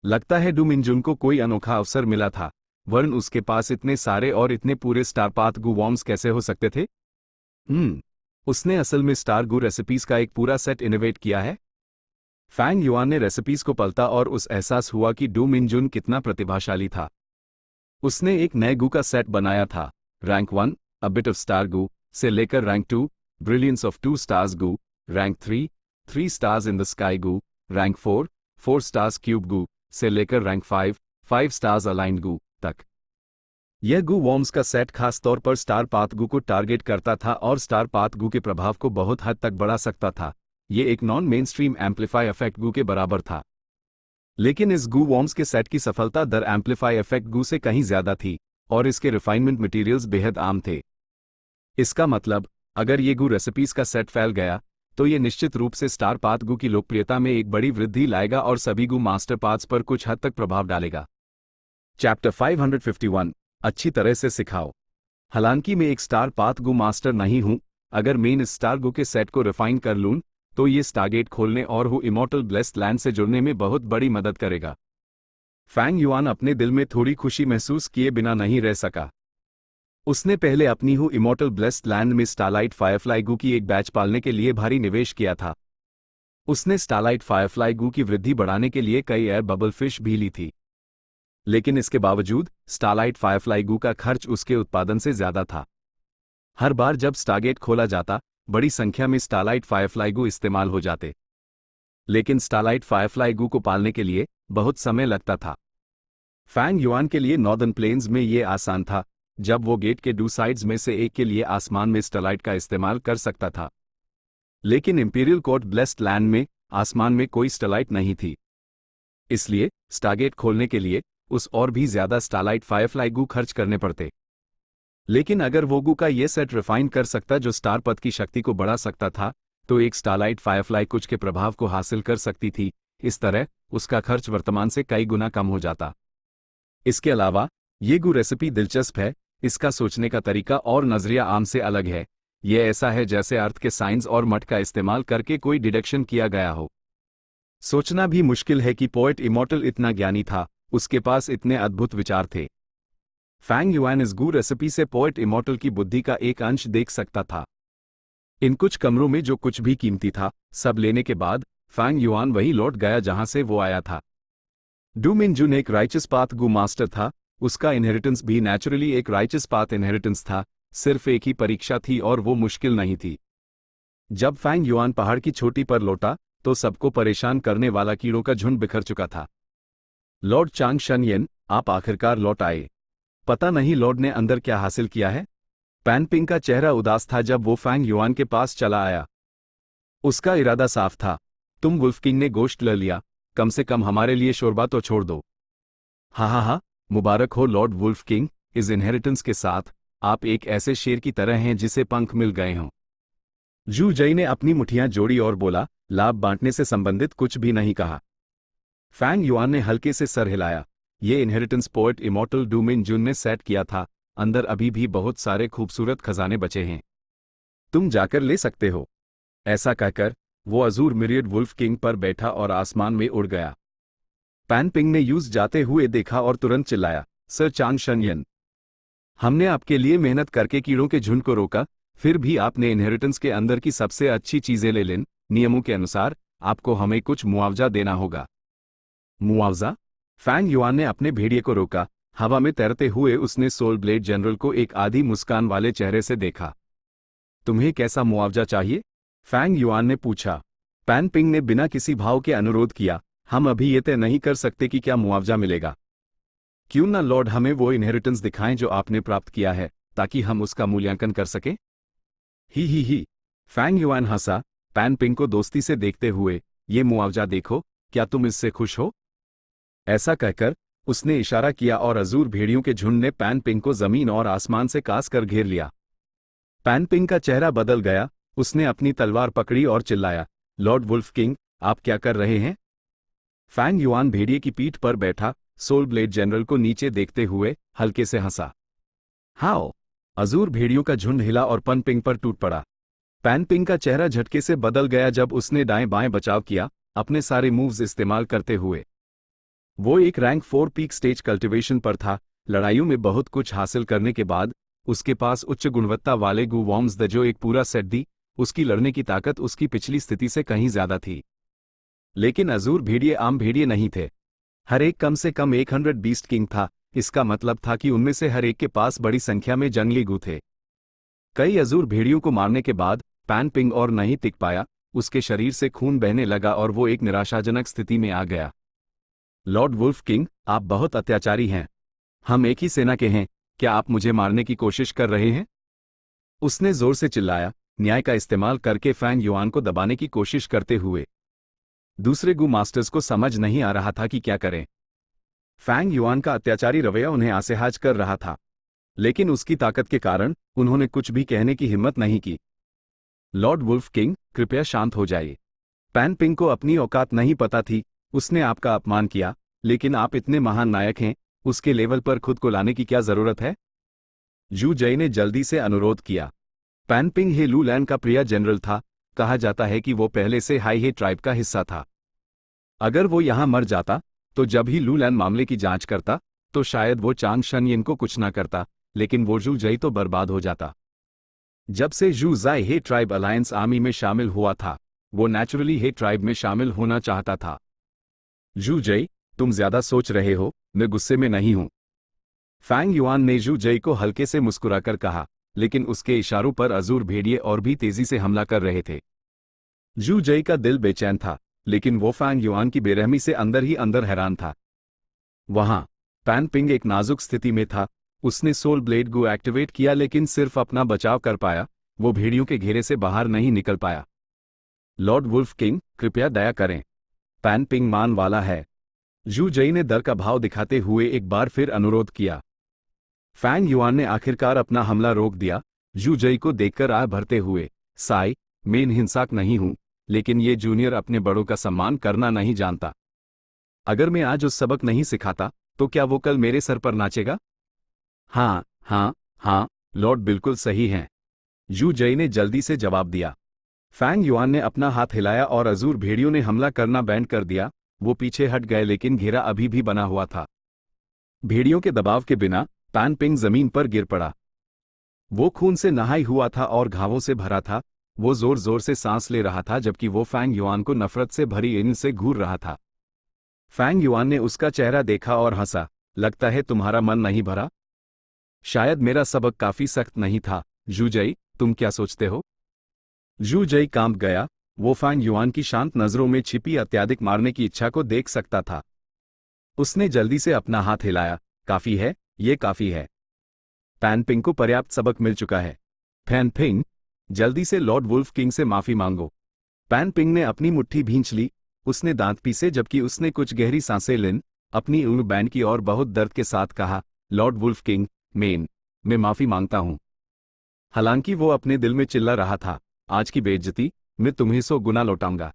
लगता है डू मिनजुन को कोई अनोखा अवसर मिला था, वरन उसके पास इतने सारे और इतने पूरे स्टार पाथ गू वॉर्म्स कैसे हो सकते थे? उसने असल में स्टार गू रेसिपीज का एक पूरा सेट इनोवेट किया है। फैंग युआन ने रेसिपीज को पलटा और उस एहसास हुआ कि डू मिनजुन कितना प्रतिभाशाली था। उसने एक नए गू का सेट बनाया था। Rank 1 a bit of star Gu से लेकर rank 2 brilliance of 2 stars Gu, rank 3 3 stars in the sky Gu, rank 4 4 stars cube Gu से लेकर रैंक 5 5 स्टार्स अलाइंड गू तक। यह गू वॉर्म्स का सेट खास तौर पर स्टार पाथ गू को टारगेट करता था और स्टार पाथ गू के प्रभाव को बहुत हद तक बढ़ा सकता था। यह एक नॉन मेनस्ट्रीम एम्पलीफाई इफेक्ट गू के बराबर था। लेकिन इस गू वॉर्म्स के सेट की सफलता दर एम्पलीफाई इफेक्ट गू से कहीं ज्यादा थी और इसके रिफाइनमेंट मटेरियल्स बेहद आम थे। इसका मतलब अगर ये गू रेसिपीज का सेट फैल गया तो ये निश्चित रूप से स्टार पाथ गू की लोकप्रियता में एक बड़ी वृद्धि लाएगा और सभी गू मास्टर पाथ्स पर कुछ हद तक प्रभाव डालेगा। चैप्टर 551 अच्छी तरह से सिखाओ। हालांकि मैं एक स्टार पाथ गू मास्टर नहीं हूं, अगर मैं इस स्टार गू के सेट को रिफाइन कर लूं तो ये स्टारगेट खोलने और हु इमॉर्टल ब्लेस्ड लैंड से जुड़ने में बहुत बड़ी मदद करेगा। फैंग युआन अपने दिल में थोड़ी खुशी महसूस किए बिना नहीं रह सका। उसने पहले अपनी हु इमॉर्टल ब्लेस्ड लैंड में स्टारलाइट फायरफ्लाई गू की एक बैच पालने के लिए भारी निवेश किया था। उसने स्टारलाइट फायरफ्लाई गू की वृद्धि बढ़ाने के लिए कई एयर बबल फिश भी ली थी। लेकिन इसके बावजूद स्टारलाइट फायरफ्लाई गू का खर्च उसके उत्पादन से ज्यादा था। हर बार जब स्टारगेट खोला जाता, बड़ी संख्या में स्टारलाइट फायरफ्लाई गू इस्तेमाल हो जाते। लेकिन स्टारलाइट फायरफ्लाई गू को पालने के लिए बहुत समय लगता था। फैंग युआन के लिए नॉर्दर्न प्लेन्स में यह आसान था, जब वो गेट के दो साइड्स में से एक के लिए आसमान में स्टारलाइट का इस्तेमाल कर सकता था। लेकिन इंपीरियल कोर्ट ब्लेस्ड लैंड में आसमान में कोई स्टारलाइट नहीं थी। इसलिए स्टारगेट खोलने के लिए उस और भी ज्यादा स्टारलाइट फायरफ्लाई गू खर्च करने पड़ते। लेकिन अगर वो गू का ये सेट रिफाइन कर सकता जो स्टार पथ की शक्ति को बढ़ा सकता था, तो एक स्टारलाइट फायरफ्लाई कुछ के प्रभाव को हासिल कर सकती थी। इस तरह उसका खर्च वर्तमान से कई गुना कम हो जाता। इसके अलावा ये गू रेसिपी दिलचस्प है। इसका सोचने का तरीका और नजरिया आम से अलग है। यह ऐसा है जैसे अर्थ के साइंस और मठ का इस्तेमाल करके कोई डिडक्शन किया गया हो। सोचना भी मुश्किल है कि पोएट इमॉर्टल इतना ज्ञानी था, उसके पास इतने अद्भुत विचार थे। फैंग युआन इस गू रेसिपी से पोएट इमॉर्टल की बुद्धि का एक अंश देख सकता था। इन कुछ कमरों में जो कुछ भी कीमती था, सब लेने के बाद फैंग युआन वहीं लौट गया जहां से वो आया था। डू मिनजुन एक राइचस पाथ गू मास्टर था। उसका इनहेरिटेंस भी नेचुरली एक राइचस पाथ इनहेरिटेंस था। सिर्फ एक ही परीक्षा थी और वो मुश्किल नहीं थी। जब फैंग युआन पहाड़ की चोटी पर लौटा तो सबको परेशान करने वाला कीड़ों का झुंड बिखर चुका था। लॉर्ड चांग शनयेन, आप आखिरकार लौट आए। पता नहीं लॉर्ड ने अंदर क्या हासिल किया है। पैन पिंग का चेहरा उदास था जब वो फैंग युआन के पास चला आया। उसका इरादा साफ था, तुम वुल्फ किंग ने गोश्त ले लिया, कम से कम हमारे लिए शोरबा तो छोड़ दो। हा, मुबारक हो लॉर्ड वुल्फ किंग, इस इनहेरिटेंस के साथ आप एक ऐसे शेर की तरह हैं जिसे पंख मिल गए हों। जू जई ने अपनी मुठियां जोड़ी और बोला, लाभ बांटने से संबंधित कुछ भी नहीं कहा। फैंग युआन ने हल्के से सर हिलाया। ये इनहेरिटेंस पोएट इमॉर्टल डू मिनजुन ने सेट किया था। अंदर अभी भी बहुत सारे खूबसूरत खजाने बचे हैं, तुम जाकर ले सकते हो। ऐसा कहकर वो अजूर मिरियड वुल्फ किंग पर बैठा और आसमान में उड़ गया। पैन पिंग ने यूज जाते हुए देखा और तुरंत चिल्लाया, सर चांग शनयेन, हमने आपके लिए मेहनत करके कीड़ों के झुंड को रोका, फिर भी आपने इनहेरिटेंस के अंदर की सबसे अच्छी चीजें ले लें। नियमों के अनुसार आपको हमें कुछ मुआवजा देना होगा। मुआवजा? फैंग युआन ने अपने भेड़िए को रोका। हवा में तैरते हुए उसने सोल ब्लेड जनरल को एक आधी मुस्कान वाले चेहरे से देखा। तुम्हें कैसा मुआवजा चाहिए? फैंग युआन ने पूछा। पैन पिंग ने बिना किसी भाव के अनुरोध किया, हम अभी ये तय नहीं कर सकते कि क्या मुआवजा मिलेगा। क्यों ना लॉर्ड हमें वो इनहेरिटेंस दिखाएं जो आपने प्राप्त किया है, ताकि हम उसका मूल्यांकन कर सकें। ही, फैंग युआन हंसा, पैन पिंग को दोस्ती से देखते हुए, ये मुआवजा देखो, क्या तुम इससे खुश हो? ऐसा कहकर उसने इशारा किया और अजूर भेड़ियों के झुंड ने पैन पिंग को जमीन और आसमान से कास कर घेर लिया। पैन पिंग का चेहरा बदल गया। उसने अपनी तलवार पकड़ी और चिल्लाया, लॉर्ड वुल्फ किंग, आप क्या कर रहे हैं? फैंग युआन भेड़िए की पीठ पर बैठा सोल ब्लेड जनरल को नीचे देखते हुए हल्के से हंसा। हाओ! अजूर भेड़ियों का झुंड हिला और पन पिंग पर टूट पड़ा। पैन पिंग का चेहरा झटके से बदल गया जब उसने दाएं बाएं बचाव किया, अपने सारे मूव्स इस्तेमाल करते हुए। वो एक रैंक 4 पीक स्टेज कल्टिवेशन पर था। लड़ाइयों में बहुत कुछ हासिल करने के बाद उसके पास उच्च गुणवत्ता वाले गू वॉर्म्स द जो एक पूरा सेट दी, उसकी लड़ने की ताकत उसकी पिछली स्थिति से कहीं ज्यादा थी। लेकिन अजूर भेड़िए आम भेड़िए नहीं थे। हर एक कम से कम 100 बीस्ट किंग था। इसका मतलब था कि उनमें से हर एक के पास बड़ी संख्या में जंगली गू थे। कई अजूर भेड़ियों को मारने के बाद पैन पिंग और नहीं टिक पाया, उसके शरीर से खून बहने लगा और वो एक निराशाजनक स्थिति में आ गया। लॉर्ड वुल्फ किंग, आप बहुत अत्याचारी हैं। हम एक ही सेना के हैं, क्या आप मुझे मारने की कोशिश कर रहे हैं? उसने जोर से चिल्लाया, न्याय का इस्तेमाल करके फैंग युआन को दबाने की कोशिश करते हुए। दूसरे गू मास्टर्स को समझ नहीं आ रहा था कि क्या करें। फैंग युआन का अत्याचारी रवैया उन्हें आसेहाज कर रहा था, लेकिन उसकी ताकत के कारण उन्होंने कुछ भी कहने की हिम्मत नहीं की। लॉर्ड वुल्फ किंग, कृपया शांत हो जाइए। पैन पिंग को अपनी औकात नहीं पता थी, उसने आपका अपमान किया, लेकिन आप इतने महान नायक हैं, उसके लेवल पर खुद को लाने की क्या जरूरत है? जू जई ने जल्दी से अनुरोध किया। पैन पिंग हे लू लैंड का प्रिय जनरल था, कहा जाता है कि वो पहले से हाई हे ट्राइब का हिस्सा था। अगर वो यहां मर जाता, तो जब ही लू लैंड मामले की जांच करता, तो शायद वो चांग शनयिन को कुछ ना करता, लेकिन वो जू जई तो बर्बाद हो जाता। जब से जू जाई हे ट्राइब अलायंस आर्मी में शामिल हुआ था, वो नेचुरली हे ट्राइब में शामिल होना चाहता था। जू जई, तुम ज्यादा सोच रहे हो, मैं गुस्से में नहीं हूं। फैंग युआन ने जू जई को हल्के से मुस्कुराकर कहा, लेकिन उसके इशारों पर अजूर भेड़िए और भी तेजी से हमला कर रहे थे। जू जई का दिल बेचैन था, लेकिन वो फैंग युआन की बेरहमी से अंदर ही अंदर हैरान था। वहां पैन पिंग एक नाजुक स्थिति में था। उसने सोल ब्लेड गू एक्टिवेट किया लेकिन सिर्फ अपना बचाव कर पाया, वो भेड़ियों के घेरे से बाहर नहीं निकल पाया। लॉर्ड वुल्फ किंग, कृपया दया करें। पैन पिंग मान वाला है। जू जई ने डर का भाव दिखाते हुए एक बार फिर अनुरोध किया। फैंग युआन ने आखिरकार अपना हमला रोक दिया, जू जई को देखकर आह भरते हुए। साई, मैं हिंसक नहीं हूं, लेकिन ये जूनियर अपने बड़ों का सम्मान करना नहीं जानता। अगर मैं आज उस सबक नहीं सिखाता, तो क्या वो कल मेरे सर पर नाचेगा? हाँ हाँ हाँ, लॉर्ड बिल्कुल सही हैं। जू जई ने जल्दी से जवाब दिया। फैंग युआन ने अपना हाथ हिलाया और अजूर भेड़ियों ने हमला करना बैंड कर दिया। वो पीछे हट गए लेकिन घेरा अभी भी बना हुआ था। भेड़ियों के दबाव के बिना पैन पिंग जमीन पर गिर पड़ा। वो खून से नहाई हुआ था और घावों से भरा था। वो जोर जोर से सांस ले रहा था जबकि वो फैंग युआन को नफरत से भरी इन से घूर रहा था। फैंग युआन ने उसका चेहरा देखा और हंसा, लगता है तुम्हारा मन नहीं भरा? शायद मेरा सबक काफी सख्त नहीं था। जू जई, तुम क्या सोचते हो? जू जई कांप गया। वो फैंग युआन की शांत नजरों में छिपी अत्यधिक मारने की इच्छा को देख सकता था। उसने जल्दी से अपना हाथ हिलाया। काफी है, ये काफी है। पैन पिंग को पर्याप्त सबक मिल चुका है। पैन पिंग, जल्दी से लॉर्ड वुल्फ किंग से माफी मांगो। पैन पिंग ने अपनी मुट्ठी भींच ली। उसने दांत पीसे जबकि उसने कुछ गहरी सांसें लीं। अपनी उंगली बैंड की और बहुत दर्द के साथ कहा, लॉर्ड वुल्फ किंग, मैं माफी मांगता हूं। हालांकि वो अपने दिल में चिल्ला रहा था, आज की बेइज्जती मैं तुम्हें 100 गुना लौटाऊंगा।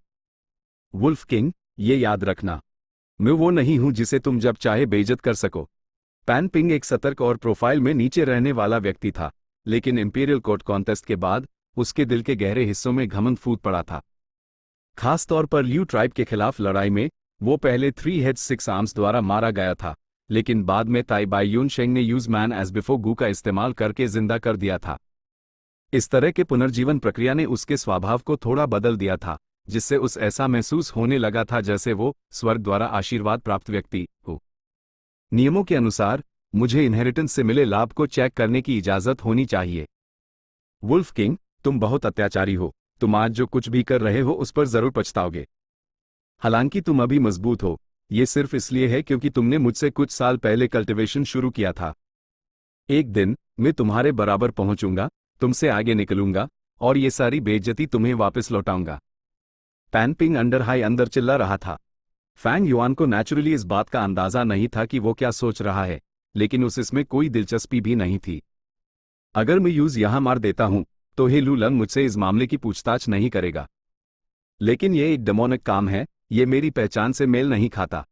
वुल्फ किंग, ये याद रखना, मैं वो नहीं हूं जिसे तुम जब चाहे बेइज्जत कर सको। पैन पिंग एक सतर्क और प्रोफाइल में नीचे रहने वाला व्यक्ति था, लेकिन इंपीरियल कोर्ट कॉन्टेस्ट के बाद उसके दिल के गहरे हिस्सों में घमंड फूट पड़ा था। खास तौर पर ल्यू ट्राइब के खिलाफ लड़ाई में वो पहले 3 हेड्स 6 आर्म्स द्वारा मारा गया था, लेकिन बाद में ताई बाई यून शेंग ने यूज मैन एज बिफोर गू का इस्तेमाल करके जिंदा कर दिया था। इस तरह के पुनर्जीवन प्रक्रिया ने उसके स्वभाव को थोड़ा बदल दिया था, जिससे उस ऐसा महसूस होने लगा था जैसे वो स्वर्ग द्वारा आशीर्वाद प्राप्त व्यक्ति हो। नियमों के अनुसार मुझे इनहेरिटेंस से मिले लाभ को चेक करने की इजाजत होनी चाहिए। वुल्फ किंग, तुम बहुत अत्याचारी हो। तुम आज जो कुछ भी कर रहे हो उस पर जरूर पछताओगे। हालांकि तुम अभी मजबूत हो, ये सिर्फ इसलिए है क्योंकि तुमने मुझसे कुछ साल पहले कल्टिवेशन शुरू किया था। एक दिन मैं तुम्हारे बराबर पहुंचूंगा, तुमसे आगे निकलूंगा और ये सारी बेइज्जती तुम्हें वापस लौटाऊंगा। पैन पिंग अंडर हाई अंदर चिल्ला रहा था। फैंग युआन को नेचुरली इस बात का अंदाजा नहीं था कि वो क्या सोच रहा है, लेकिन इसमें कोई दिलचस्पी भी नहीं थी। अगर मैं यूज यहां मार देता हूं, तो हे लू लंग मुझसे इस मामले की पूछताछ नहीं करेगा। लेकिन यह एक डेमोनिक काम है, ये मेरी पहचान से मेल नहीं खाता।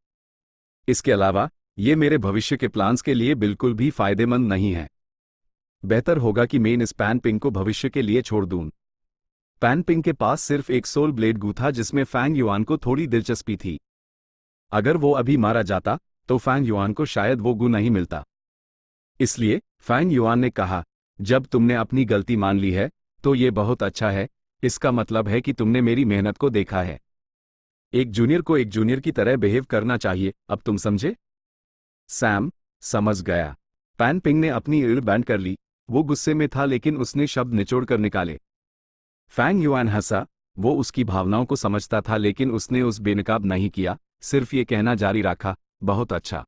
इसके अलावा ये मेरे भविष्य के प्लान्स के लिए बिल्कुल भी फायदेमंद नहीं है। बेहतर होगा कि मैं इस पैन पिंग को भविष्य के लिए छोड़ दूं। पैन पिंग के पास सिर्फ एक सोल ब्लेड गू था जिसमें फैंग युआन को थोड़ी दिलचस्पी थी। अगर वो अभी मारा जाता तो फैंग युआन को शायद वो गू नहीं मिलता। इसलिए फैंग युआन ने कहा, जब तुमने अपनी गलती मान ली है तो ये बहुत अच्छा है, इसका मतलब है कि तुमने मेरी मेहनत को देखा है। एक जूनियर को एक जूनियर की तरह बिहेव करना चाहिए, अब तुम समझे? सैम समझ गया। पैन पिंग ने अपनी ईड़ बैंड कर ली। वो गुस्से में था लेकिन उसने शब्द निचोड़ कर निकाले। फैंग युआन हंसा। वो उसकी भावनाओं को समझता था लेकिन उसने उस बेनकाब नहीं किया, सिर्फ ये कहना जारी रखा, बहुत अच्छा।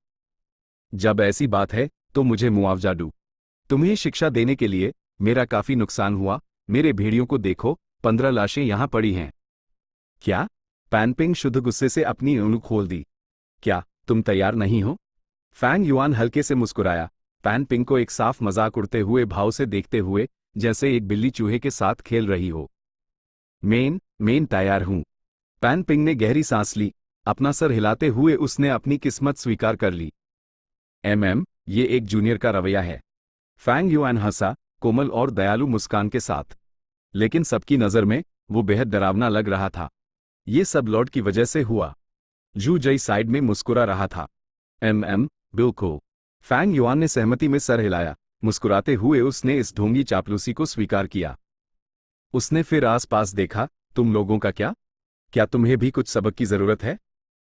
जब ऐसी बात है तो मुझे मुआवजा दो। तुम्हें शिक्षा देने के लिए मेरा काफी नुकसान हुआ। मेरे भेड़ियों को देखो, 15 लाशें यहां पड़ी हैं। क्या? पैन पिंग शुद्ध गुस्से से अपनी ऊँगली खोल दी। क्या तुम तैयार नहीं हो? फैंग युआन हल्के से मुस्कुराया, पैन पिंग को एक साफ मजाक उड़ते हुए भाव से देखते हुए, जैसे एक बिल्ली चूहे के साथ खेल रही हो। मैं तैयार हूं। पैन पिंग ने गहरी सांस ली। अपना सर हिलाते हुए उसने अपनी किस्मत स्वीकार कर ली। ये एक जूनियर का रवैया है। फैंग युआन हंसा, कोमल और दयालु मुस्कान के साथ। लेकिन सबकी नजर में वो बेहद डरावना लग रहा था। ये सब लॉर्ड की वजह से हुआ। जू जई साइड में मुस्कुरा रहा था। बिल्कुल। फैंग युआन ने सहमति में सर हिलाया। मुस्कुराते हुए उसने इस ढोंगी चापलूसी को स्वीकार किया। उसने फिर आसपास देखा, तुम लोगों का क्या? क्या तुम्हें भी कुछ सबक की जरूरत है?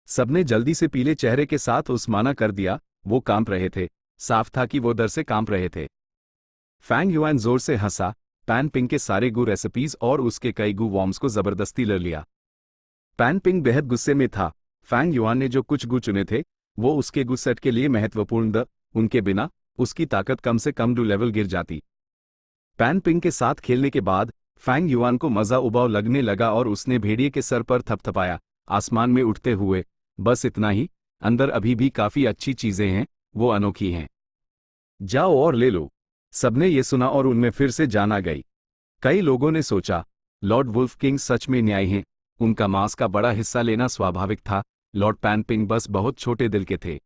सबने जल्दी से पीले चेहरे के साथ उस माना कर दिया। वो कांप रहे थे। साफ था कि वो डर से कांप रहे थे। फैंग युआन जोर से हंसा। पैन पिंग के सारे गू रेसिपीज और उसके कई गू वॉर्म्स को जबरदस्ती ले लिया। पैन पिंग बेहद गुस्से में था। फैंग युआन ने जो कुछ गू चुने थे वो उसके गू सेट के लिए महत्वपूर्ण द उनके बिना उसकी ताकत कम से कम 2 लेवल गिर जाती। पैन पिंग के साथ खेलने के बाद फैंग युआन को मजा उबाऊ लगने लगा और उसने भेड़िए के सर पर थपथपाया, आसमान में उठते हुए। बस इतना ही, अंदर अभी भी काफी अच्छी चीजें हैं, वो अनोखी हैं। जाओ और ले लो। सबने ये सुना और उनमें फिर से जान आ गई। कई लोगों ने सोचा, लॉर्ड वुल्फ किंग सच में न्यायी हैं। उनका मांस का बड़ा हिस्सा लेना स्वाभाविक था। लॉर्ड पैन पिंग बस बहुत छोटे दिल के थे।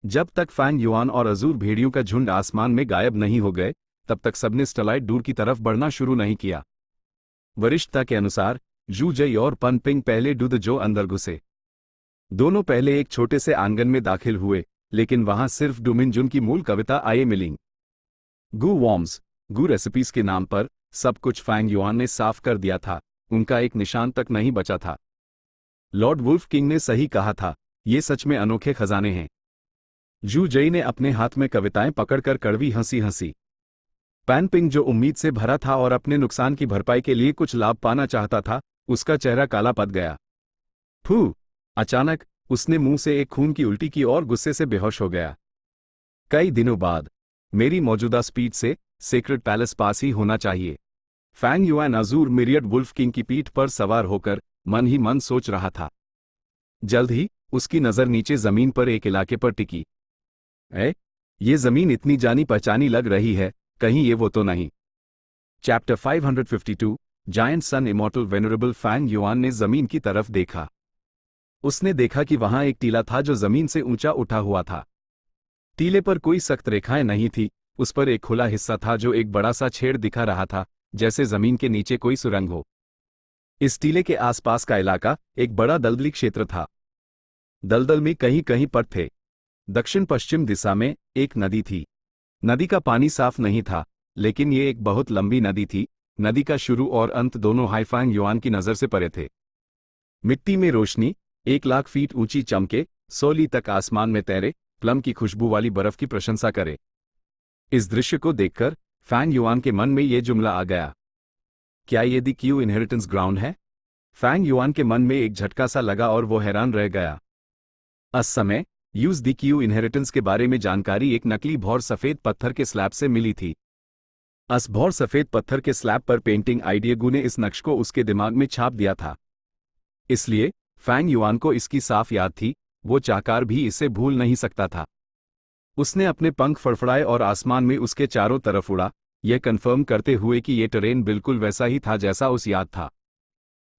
जब तक फैंग युआन और अजूर भेड़ियों का झुंड आसमान में गायब नहीं हो गए, तब तक सबने स्टलाइट दूर की तरफ बढ़ना शुरू नहीं किया। वरिष्ठता के अनुसार जू जई और पन पिंग पहले डूद जो अंदर घुसे। दोनों पहले एक छोटे से आंगन में दाखिल हुए, लेकिन वहां सिर्फ डुमिनजुन की मूल कविता आए मिलिंग। गू वॉर्म्स, गू रेसिपीज के नाम पर सब कुछ फैंग युआन ने साफ कर दिया था। उनका एक निशान तक नहीं बचा था। लॉर्ड वुल्फ किंग ने सही कहा था, ये सच में अनोखे खजाने हैं। जू जई ने अपने हाथ में कविताएं पकड़कर कड़वी हंसी हंसी। पैन पिंग जो उम्मीद से भरा था और अपने नुकसान की भरपाई के लिए कुछ लाभ पाना चाहता था, उसका चेहरा काला पड़ गया। फू! अचानक उसने मुंह से एक खून की उल्टी की और गुस्से से बेहोश हो गया। कई दिनों बाद मेरी मौजूदा स्पीड से सेक्रेट पैलेस पास ही होना चाहिए। Fang Yuan Azure Myriad Wolf king की पीठ पर सवार होकर मन ही मन सोच रहा था। जल्द ही उसकी नजर नीचे जमीन पर एक इलाके पर टिकी। ये जमीन इतनी जानी पहचानी लग रही है, कहीं ये वो तो नहीं। चैप्टर 552 जायंट सन इमॉर्टल वेनरेबल। फैंग युआन ने जमीन की तरफ देखा। उसने देखा कि वहां एक टीला था जो जमीन से ऊंचा उठा हुआ था। टीले पर कोई सख्त रेखाएं नहीं थी, उस पर एक खुला हिस्सा था जो एक बड़ा सा छेद दिखा रहा था, जैसे जमीन के नीचे कोई सुरंग हो। इस टीले के आसपास का इलाका एक बड़ा दलदली क्षेत्र था। दलदल में कहीं कहीं पट थे। दक्षिण पश्चिम दिशा में एक नदी थी। नदी का पानी साफ नहीं था, लेकिन ये एक बहुत लंबी नदी थी। नदी का शुरू और अंत दोनों फैंग युआन की नजर से परे थे। मिट्टी में रोशनी 1,00,000 फीट ऊंची चमके, 100 ली तक आसमान में तैरे, प्लम की खुशबू वाली बर्फ की प्रशंसा करे। इस दृश्य को देखकर फैंग युआन के मन में यह जुमला आ गया, क्या ये दी क्यू इनहेरिटेंस ग्राउंड है? फैंग युआन के मन में एक झटका सा लगा और वो हैरान रह गया। उस समय यूज दी क्यू इनहेरिटेंस के बारे में जानकारी एक नकली भौर सफेद पत्थर के स्लैब से मिली थी। उस भौर सफेद पत्थर के स्लैब पर पेंटिंग आइडियगू ने इस नक्श को उसके दिमाग में छाप दिया था। इसलिए फैंग युआन को इसकी साफ याद थी, वो चाहकर भी इसे भूल नहीं सकता था। उसने अपने पंख फड़फड़ाए और आसमान में उसके चारों तरफ उड़ा, यह कंफर्म करते हुए कि यह टेरेन बिल्कुल वैसा ही था जैसा उस याद था।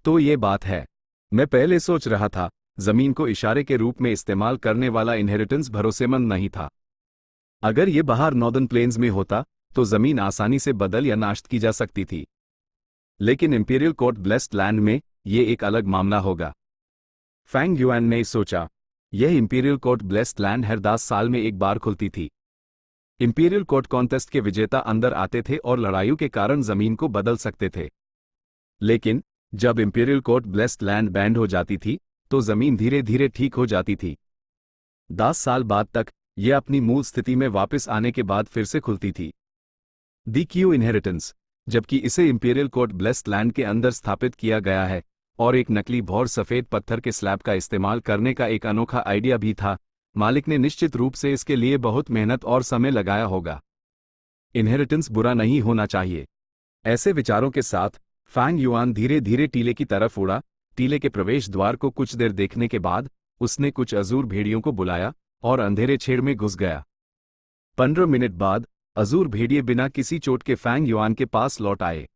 तो ये बात है। मैं पहले सोच रहा था जमीन को इशारे के रूप में इस्तेमाल करने वाला इनहेरिटेंस भरोसेमंद नहीं था। अगर ये बाहर नॉर्दर्न प्लेन्स में होता तो जमीन आसानी से बदल या नाश्त की जा सकती थी, लेकिन इंपीरियल कोर्ट ब्लेस्ड लैंड में ये एक अलग मामला होगा। फैंग युआन ने सोचा, यह इंपीरियल कोर्ट ब्लेस्ड लैंड हर 10 साल में एक बार खुलती थी। इंपीरियल कोर्ट कॉन्टेस्ट के विजेता अंदर आते थे और लड़ाइयों के कारण जमीन को बदल सकते थे। लेकिन जब imperial court blessed land band हो जाती थी तो जमीन धीरे धीरे ठीक हो जाती थी। 10 साल बाद तक यह अपनी मूल स्थिति में वापस आने के बाद फिर से खुलती थी। दी क्यू इनहेरिटेंस, जबकि इसे इंपीरियल कोर्ट ब्लेस्ड लैंड के अंदर स्थापित किया गया है और एक नकली भौर सफेद पत्थर के स्लैब का इस्तेमाल करने का एक अनोखा आइडिया भी था, मालिक ने निश्चित रूप से इसके लिए बहुत मेहनत और समय लगाया होगा। इनहेरिटेंस बुरा नहीं होना चाहिए। ऐसे विचारों के साथ फैंग युआन धीरे धीरे टीले की तरफ उड़ा। टीले के प्रवेश द्वार को कुछ देर देखने के बाद उसने कुछ अजूर भेड़ियों को बुलाया और अंधेरे छेड़ में घुस गया। 15 मिनट बाद अजूर भेड़िए बिना किसी चोट के फैंग युआन के पास लौट आए।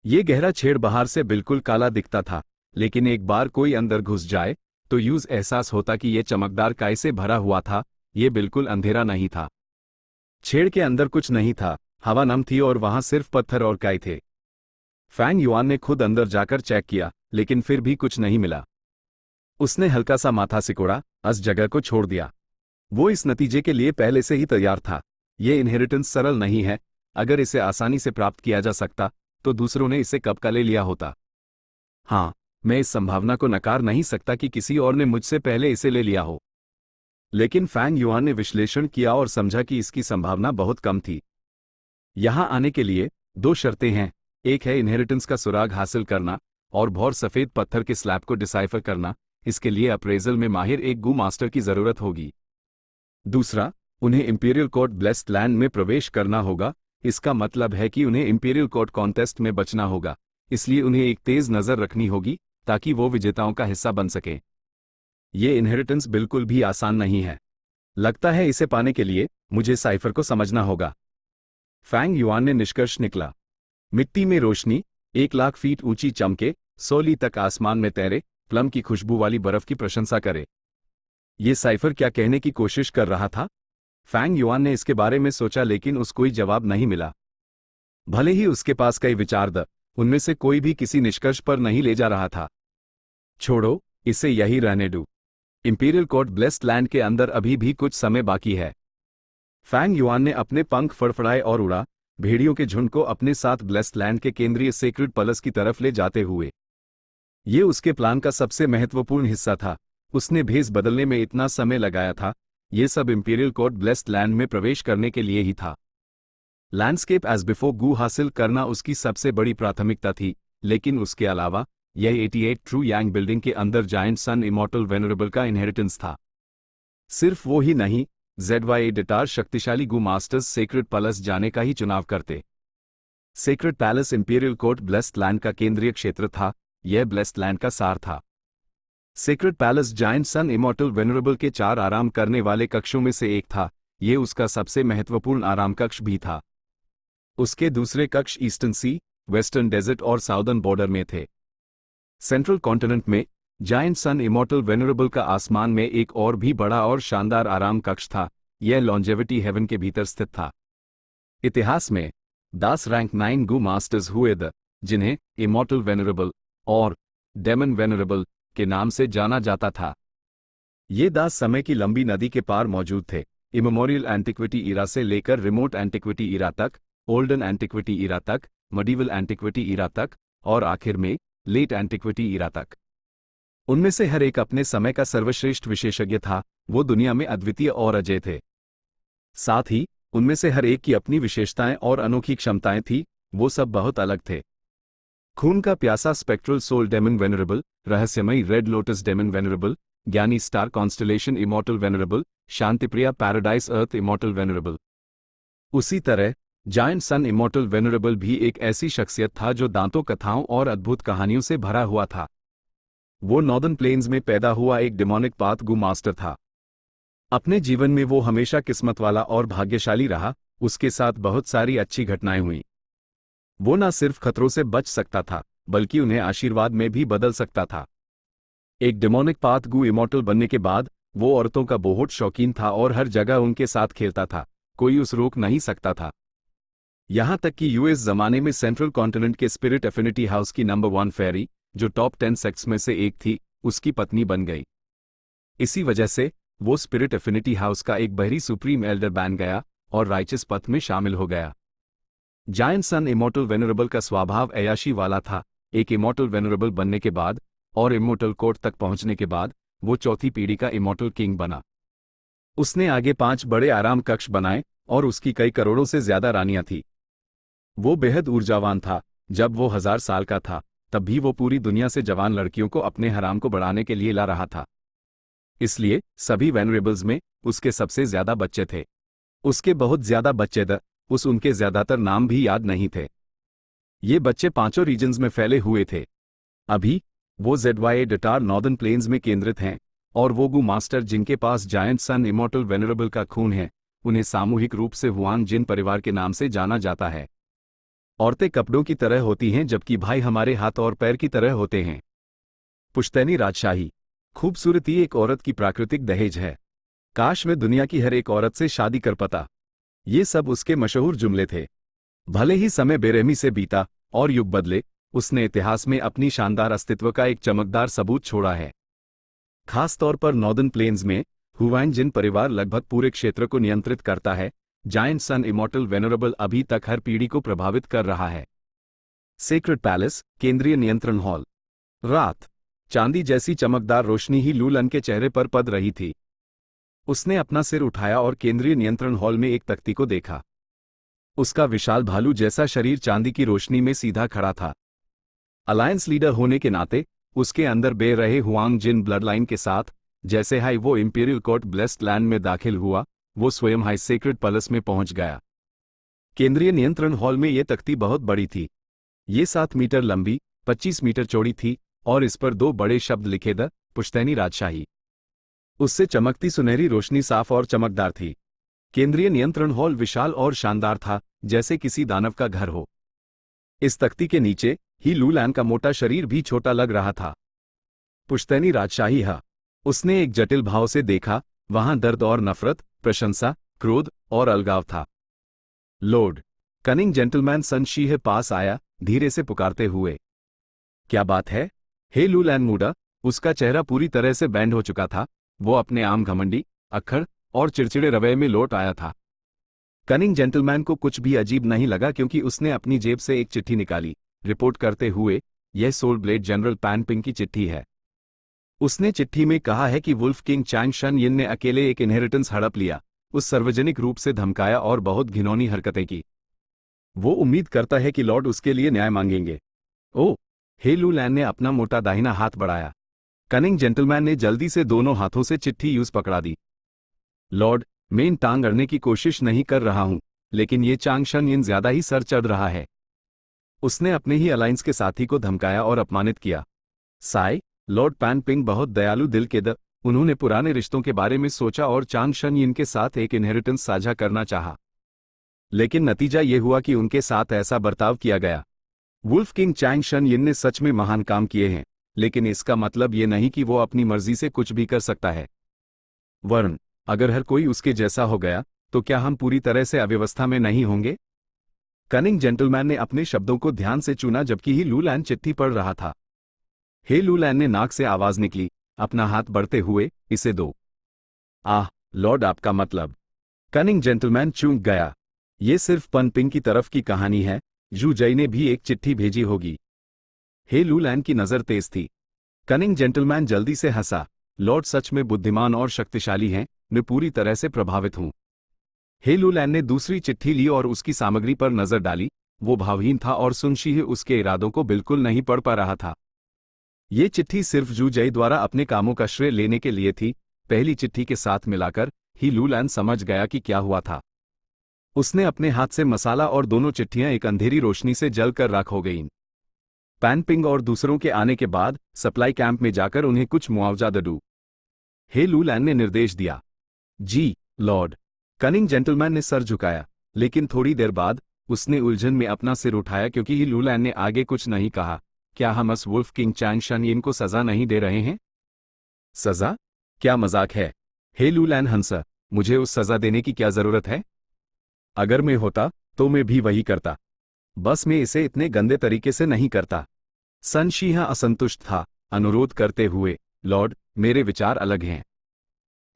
ये गहरा छेड़ बाहर से बिल्कुल काला दिखता था, लेकिन एक बार कोई अंदर घुस जाए तो यूज एहसास होता कि यह चमकदार काई से भरा हुआ था। यह बिल्कुल अंधेरा नहीं था। छेड़ के अंदर कुछ नहीं था, हवा नम थी और वहां सिर्फ पत्थर और काई थे। फैंग युआन ने खुद अंदर जाकर चेक किया, लेकिन फिर भी कुछ नहीं मिला। उसने हल्का सा माथा सिकोड़ा, उस जगह को छोड़ दिया। वो इस नतीजे के लिए पहले से ही तैयार था। यह इनहेरिटेंस सरल नहीं है। अगर इसे आसानी से प्राप्त किया जा सकता तो दूसरों ने इसे कब का ले लिया होता। हाँ, मैं इस संभावना को नकार नहीं सकता कि किसी और ने मुझसे पहले इसे ले लिया हो। लेकिन फैंग युआन ने विश्लेषण किया और समझा कि इसकी संभावना बहुत कम थी। यहां आने के लिए 2 शर्तें हैं। एक है इनहेरिटेंस का सुराग हासिल करना और भौर सफेद पत्थर के स्लैब को डिसाइफर करना। इसके लिए अप्रेजल में माहिर एक गू मास्टर की जरूरत होगी। दूसरा, उन्हें इंपीरियल कोर्ट ब्लेस्ड लैंड में प्रवेश करना होगा। इसका मतलब है कि उन्हें इंपीरियल कोर्ट कॉन्टेस्ट में बचना होगा, इसलिए उन्हें एक तेज नजर रखनी होगी ताकि वो विजेताओं का हिस्सा बन सके। ये इनहेरिटेंस बिल्कुल भी आसान नहीं है। लगता है इसे पाने के लिए मुझे साइफर को समझना होगा। फैंग युआन ने निष्कर्ष निकला। मिट्टी में रोशनी, 1 लाख फीट ऊंची चमके, 100 ली तक आसमान में तैरे, प्लम की खुशबू वाली बर्फ की प्रशंसा करे। ये साइफर क्या कहने की कोशिश कर रहा था? फैंग युआन ने इसके बारे में सोचा, लेकिन उसको कोई जवाब नहीं मिला। भले ही उसके पास कई विचार थे, उनमें से कोई भी किसी निष्कर्ष पर नहीं ले जा रहा था। छोड़ो, इसे यही रहने दो। इंपीरियल कोर्ट ब्लेस्ड लैंड के अंदर अभी भी कुछ समय बाकी है। फैंग युआन ने अपने पंख फड़फड़ाए और उड़ा, भेड़ियों के झुंड को अपने साथ ब्लेस्ड लैंड के केंद्रीय सेक्रेड पैलेस की तरफ ले जाते हुए। ये उसके प्लान का सबसे महत्वपूर्ण हिस्सा था। उसने भेस बदलने में इतना समय लगाया था, ये सब इंपीरियल कोर्ट ब्लेस्ड लैंड में प्रवेश करने के लिए ही था। लैंडस्केप एज बिफोर गू हासिल करना उसकी सबसे बड़ी प्राथमिकता थी, लेकिन उसके अलावा यह 88 ट्रू यांग बिल्डिंग के अंदर जायंट सन इमॉर्टल वेनरेबल का इनहेरिटेंस था। सिर्फ वो ही नहीं, ZYA डिटार शक्तिशाली गू मास्टर्स सेक्रेड पैलेस जाने का ही चुनाव करते। Sacred palace imperial court blessed land का केंद्रीय क्षेत्र था। यह ब्लेस्ड लैंड का सार था। सेक्रेड पैलेस जायंट सन इमॉर्टल वेनरेबल के 4 आराम करने वाले कक्षों में से एक था। यह उसका सबसे महत्वपूर्ण आराम कक्ष भी था। उसके दूसरे कक्ष ईस्टर्न सी, वेस्टर्न डेजर्ट और साउदर्न बॉर्डर में थे। सेंट्रल कॉन्टिनेंट में जायंट सन इमॉर्टल वेनरेबल का आसमान में एक और भी बड़ा और शानदार आराम कक्ष था। यह लॉन्जेविटी हेवन के भीतर स्थित था। इतिहास में 10 रैंक 9 गू मास्टर्स हुए थे, जिन्हें इमॉर्टल वेनरेबल और डेमन वेनरेबल के नाम से जाना जाता था। ये 10 समय की लंबी नदी के पार मौजूद थे, इमेमोरियल एंटिक्विटी इरा से लेकर रिमोट एंटिक्विटी इरा तक, ओल्डन एंटिक्विटी इरा तक, मडीवल एंटिक्विटी इरा तक और आखिर में लेट एंटिक्विटी इरा तक। उनमें से हर एक अपने समय का सर्वश्रेष्ठ विशेषज्ञ था। वो दुनिया में अद्वितीय और अजय थे। साथ ही उनमें से हर एक की अपनी विशेषताएं और अनोखी क्षमताएं थी। वो सब बहुत अलग थे। खून का प्यासा स्पेक्ट्रल सोल डेमन वेनरेबल, रहस्यमयी रेड लोटस डेमन वेनरेबल, ज्ञानी स्टार कॉन्स्टलेशन इमॉर्टल वेनरेबल, शांतिप्रिया पैराडाइस अर्थ इमॉर्टल वेनरेबल। उसी तरह जायंट सन इमॉर्टल वेनरेबल भी एक ऐसी शख्सियत था जो दांतों, कथाओं और अद्भुत कहानियों से भरा हुआ था। वो नॉर्दर्न प्लेन्स में पैदा हुआ एक डेमोनिक पाथ गू मास्टर था। अपने जीवन में वो हमेशा किस्मत वाला और भाग्यशाली रहा। उसके साथ बहुत सारी अच्छी घटनाएं हुई। वो न सिर्फ खतरों से बच सकता था, बल्कि उन्हें आशीर्वाद में भी बदल सकता था। एक डेमोनिक पाथ गु इमॉर्टल बनने के बाद वो औरतों का बहुत शौकीन था और हर जगह उनके साथ खेलता था, कोई उस रोक नहीं सकता था। यहां तक कि यूएस जमाने में सेंट्रल कॉन्टिनेंट के स्पिरिट एफिनिटी हाउस की नंबर 1 फेरी, जो टॉप 10 सेक्ट्स में से एक थी, उसकी पत्नी बन गई। इसी वजह से वो स्पिरिट एफिनिटी हाउस का एक बहरी सुप्रीम एल्डर बन गया और राइचस पथ में शामिल हो गया। जायंट सन इमॉर्टल वेनरेबल का स्वभाव अय्याशी वाला था। एक इमॉर्टल वेनरेबल बनने के बाद और इमॉर्टल कोर्ट तक पहुंचने के बाद वो चौथी पीढ़ी का इमॉर्टल किंग बना। उसने आगे 5 बड़े आराम कक्ष बनाए और उसकी कई करोड़ों से ज्यादा रानियां थी। वो बेहद ऊर्जावान था। जब वो 1000 साल का था तब भी वो पूरी दुनिया से जवान लड़कियों को अपने हराम को बढ़ाने के लिए ला रहा था। इसलिए सभी वेनरेबल्स में उसके सबसे ज्यादा बच्चे थे। उसके बहुत ज्यादा बच्चे थे, उनके ज्यादातर नाम भी याद नहीं थे। ये बच्चे 5 रीजन्स में फैले हुए थे। अभी वो ZYA डटार नॉर्दर्न प्लेन्स में केंद्रित हैं और वो गु मास्टर जिनके पास जायंट सन इमॉर्टल वेनरेबल का खून है, उन्हें सामूहिक रूप से हुआंग जिन परिवार के नाम से जाना जाता है। औरतें कपड़ों की तरह होती हैं जबकि भाई हमारे हाथ और पैर की तरह होते हैं। पुश्तैनी राजशाही। खूबसूरती एक औरत की प्राकृतिक दहेज है। काश मैं दुनिया की हर एक औरत से शादी कर पाता। ये सब उसके मशहूर जुमले थे। भले ही समय बेरहमी से बीता और युग बदले, उसने इतिहास में अपनी शानदार अस्तित्व का एक चमकदार सबूत छोड़ा है। खास तौर पर नॉर्दर्न प्लेन्स में हुआंग जिन परिवार लगभग पूरे क्षेत्र को नियंत्रित करता है। जायंट सन इमॉर्टल वेनरेबल अभी तक हर पीढ़ी को प्रभावित कर रहा है। सेक्रेड पैलेस, केंद्रीय नियंत्रण हॉल। रात चांदी जैसी चमकदार रोशनी ही लूलन के चेहरे पर पड़ रही थी। उसने अपना सिर उठाया और केंद्रीय नियंत्रण हॉल में एक तख्ती को देखा। उसका विशाल भालू जैसा शरीर चांदी की रोशनी में सीधा खड़ा था। अलायंस लीडर होने के नाते उसके अंदर बह रहे हुआंग जिन ब्लडलाइन के साथ जैसे हाई वो इंपीरियल कोर्ट ब्लेस्ड लैंड में दाखिल हुआ, वो स्वयं हाई सेक्रेड पैलेस में पहुंच गया। केंद्रीय नियंत्रण हॉल में यह तख्ती बहुत बड़ी थी। ये 7 मीटर लंबी, 25 मीटर चौड़ी थी और इस पर 2 बड़े शब्द लिखे द पुश्तैनी राजशाही। उससे चमकती सुनहरी रोशनी साफ और चमकदार थी। केंद्रीय नियंत्रण हॉल विशाल और शानदार था, जैसे किसी दानव का घर हो। इस तख्ती के नीचे ही लूलैन का मोटा शरीर भी छोटा लग रहा था। पुश्तैनी राजशाही हा। उसने एक जटिल भाव से देखा। वहां दर्द और नफरत, प्रशंसा, क्रोध और अलगाव था। लॉर्ड कनिंग जेंटलमैन सन शीह पास आया, धीरे से पुकारते हुए। क्या बात है? हे लूलैन मूडा। उसका चेहरा पूरी तरह से बैंड हो चुका था। वो अपने आम घमंडी, अक्खड़ और चिड़चिड़े रवैये में लौट आया था। कनिंग जेंटलमैन को कुछ भी अजीब नहीं लगा क्योंकि उसने अपनी जेब से एक चिट्ठी निकाली, रिपोर्ट करते हुए, यह Soul Blade General Pan Ping की चिट्ठी है। उसने चिट्ठी में कहा है कि वुल्फ किंग चैंग शन यिन ने अकेले एक इनहेरिटेंस हड़प लिया, उस सार्वजनिक रूप से धमकाया और बहुत घिनौनी हरकतें की। वो उम्मीद करता है कि लॉर्ड उसके लिए न्याय मांगेंगे। ओह! हे लूलैन ने अपना मोटा दाहिना हाथ बढ़ाया। कनिंग जेंटलमैन ने जल्दी से दोनों हाथों से चिट्ठी यूज पकड़ा दी। लॉर्ड, मैं इन टांग अड़ने की कोशिश नहीं कर रहा हूं, लेकिन ये चांग शन यिन ज्यादा ही सर चढ़ रहा है। उसने अपने ही अलायंस के साथी को धमकाया और अपमानित किया। साई, लॉर्ड पैन पिंग बहुत दयालु दिल के उन्होंने पुराने रिश्तों के बारे में सोचा और चांग शन यिन के साथ एक इनहेरिटेंस साझा करना चाहा। लेकिन नतीजा ये हुआ कि उनके साथ ऐसा बर्ताव किया गया। वुल्फ किंग चैंग शन यिन ने सच में महान काम किए हैं, लेकिन इसका मतलब ये नहीं कि वो अपनी मर्जी से कुछ भी कर सकता है। वर्ण, अगर हर कोई उसके जैसा हो गया तो क्या हम पूरी तरह से अव्यवस्था में नहीं होंगे? कनिंग जेंटलमैन ने अपने शब्दों को ध्यान से चुना जबकि ही लूलैन चिट्ठी पढ़ रहा था। हे लूलैन ने नाक से आवाज निकली, अपना हाथ बढ़ते हुए, इसे दो। आह, लॉर्ड आपका मतलब? कनिंग जेंटलमैन चूक गया। ये सिर्फ पन पिंग की तरफ की कहानी है, जू जई ने भी एक चिट्ठी भेजी होगी। हे लूलैन की नजर तेज थी। कनिंग जेंटलमैन जल्दी से हंसा। लॉर्ड सच में बुद्धिमान और शक्तिशाली हैं, मैं पूरी तरह से प्रभावित हूं। हे लूलैन ने दूसरी चिट्ठी ली और उसकी सामग्री पर नजर डाली। वो भावहीन था और सुनशीह उसके इरादों को बिल्कुल नहीं पढ़ पा रहा था। ये चिट्ठी सिर्फ जू जई द्वारा अपने कामों का श्रेय लेने के लिए थी। पहली चिट्ठी के साथ मिलाकर ही लूलैन समझ गया कि क्या हुआ था। उसने अपने हाथ से मसाला और दोनों चिट्ठियां एक अंधेरी रोशनी से जलकर राख हो गईं। पैन पिंग और दूसरों के आने के बाद सप्लाई कैंप में जाकर उन्हें कुछ मुआवजा दो। हे लूलैन ने निर्देश दिया। जी, लॉर्ड। कनिंग जेंटलमैन ने सर झुकाया, लेकिन थोड़ी देर बाद उसने उलझन में अपना सिर उठाया क्योंकि ही लूलैन ने आगे कुछ नहीं कहा। क्या हम वुल्फ किंग चैंग शन यिन को सजा नहीं दे रहे हैं? सजा? क्या मजाक है? हे लूलैन हंसर, मुझे उस सजा देने की क्या जरूरत है? अगर मैं होता तो मैं भी वही करता, बस मैं इसे इतने गंदे तरीके से नहीं करता। सन शीहा असंतुष्ट था, अनुरोध करते हुए, लॉर्ड, मेरे विचार अलग हैं।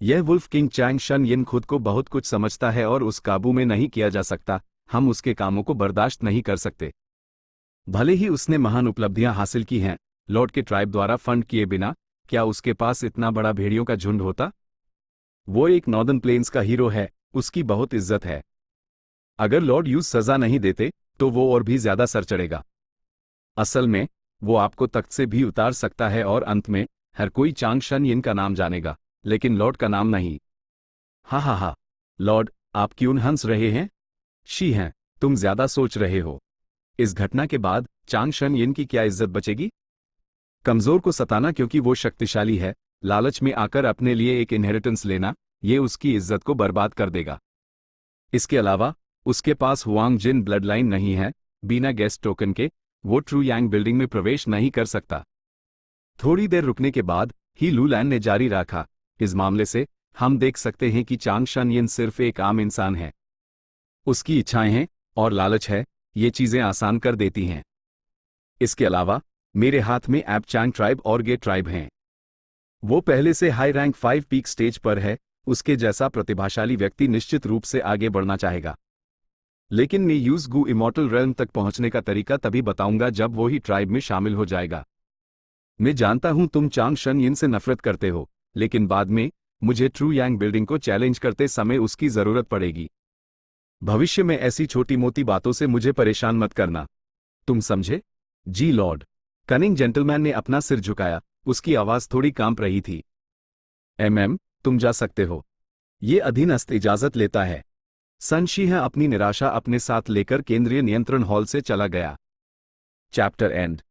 यह वुल्फ किंग चैंग शन यिन खुद को बहुत कुछ समझता है और उस काबू में नहीं किया जा सकता, हम उसके कामों को बर्दाश्त नहीं कर सकते। भले ही उसने महान उपलब्धियां हासिल की हैं, लॉर्ड के ट्राइब द्वारा फंड किए बिना, क्या उसके पास इतना बड़ा भेड़ियों का झुंड होता? वो एक नॉर्दर्न प्लेन्स का हीरो है, उसकी बहुत इज्जत है। अगर लॉर्ड यूज सजा नहीं देते, तो वो और भी ज्यादा सर चढ़ेगा। असल में, वो आपको तख्त से भी उतार सकता है और अंत में, हर कोई चांग शन यिन का नाम जानेगा, लेकिन लॉर्ड का नाम नहीं। हा हा हा। लॉर्ड, आप क्यों हंस रहे हैं? शी हैं, तुम ज्यादा सोच रहे हो। इस घटना के बाद चांग शन यिन की क्या इज्जत बचेगी? कमजोर को सताना क्योंकि वो शक्तिशाली है, लालच में आकर अपने लिए एक इनहेरिटेंस लेना, ये उसकी इज्जत को बर्बाद कर देगा। इसके अलावा, उसके पास हुआंग जिन ब्लड लाइन नहीं है, बिना गेस्ट टोकन के, वो ट्रू यांग बिल्डिंग में प्रवेश नहीं कर सकता। थोड़ी देर रुकने के बाद ही लूलैन ने जारी रखा, इस मामले से हम देख सकते हैं कि चांग शन यिन सिर्फ एक आम इंसान है। उसकी इच्छाएं हैं और लालच है, ये चीजें आसान कर देती हैं। इसके अलावा, मेरे हाथ में एप चांग ट्राइब और गे ट्राइब हैं। वो पहले से हाई रैंक 5 पीक स्टेज पर है, उसके जैसा प्रतिभाशाली व्यक्ति निश्चित रूप से आगे बढ़ना चाहेगा। लेकिन मैं यूज गू इमॉर्टल रेल्म तक पहुंचने का तरीका तभी बताऊंगा जब वो ही ट्राइब में शामिल हो जाएगा। मैं जानता हूं तुम चांग शन यिन से नफरत करते हो, लेकिन बाद में, मुझे ट्रू यांग बिल्डिंग को चैलेंज करते समय उसकी जरूरत पड़ेगी। भविष्य में ऐसी छोटी मोटी बातों से मुझे परेशान मत करना। तुम समझे? जी लॉर्ड। कनिंग जेंटलमैन ने अपना सिर झुकाया, उसकी आवाज थोड़ी कांप रही थी। तुम जा सकते हो। ये अधीनस्थ इजाजत लेता है। सन शीहा अपनी निराशा अपने साथ लेकर केंद्रीय नियंत्रण हॉल से चला गया। Chapter and.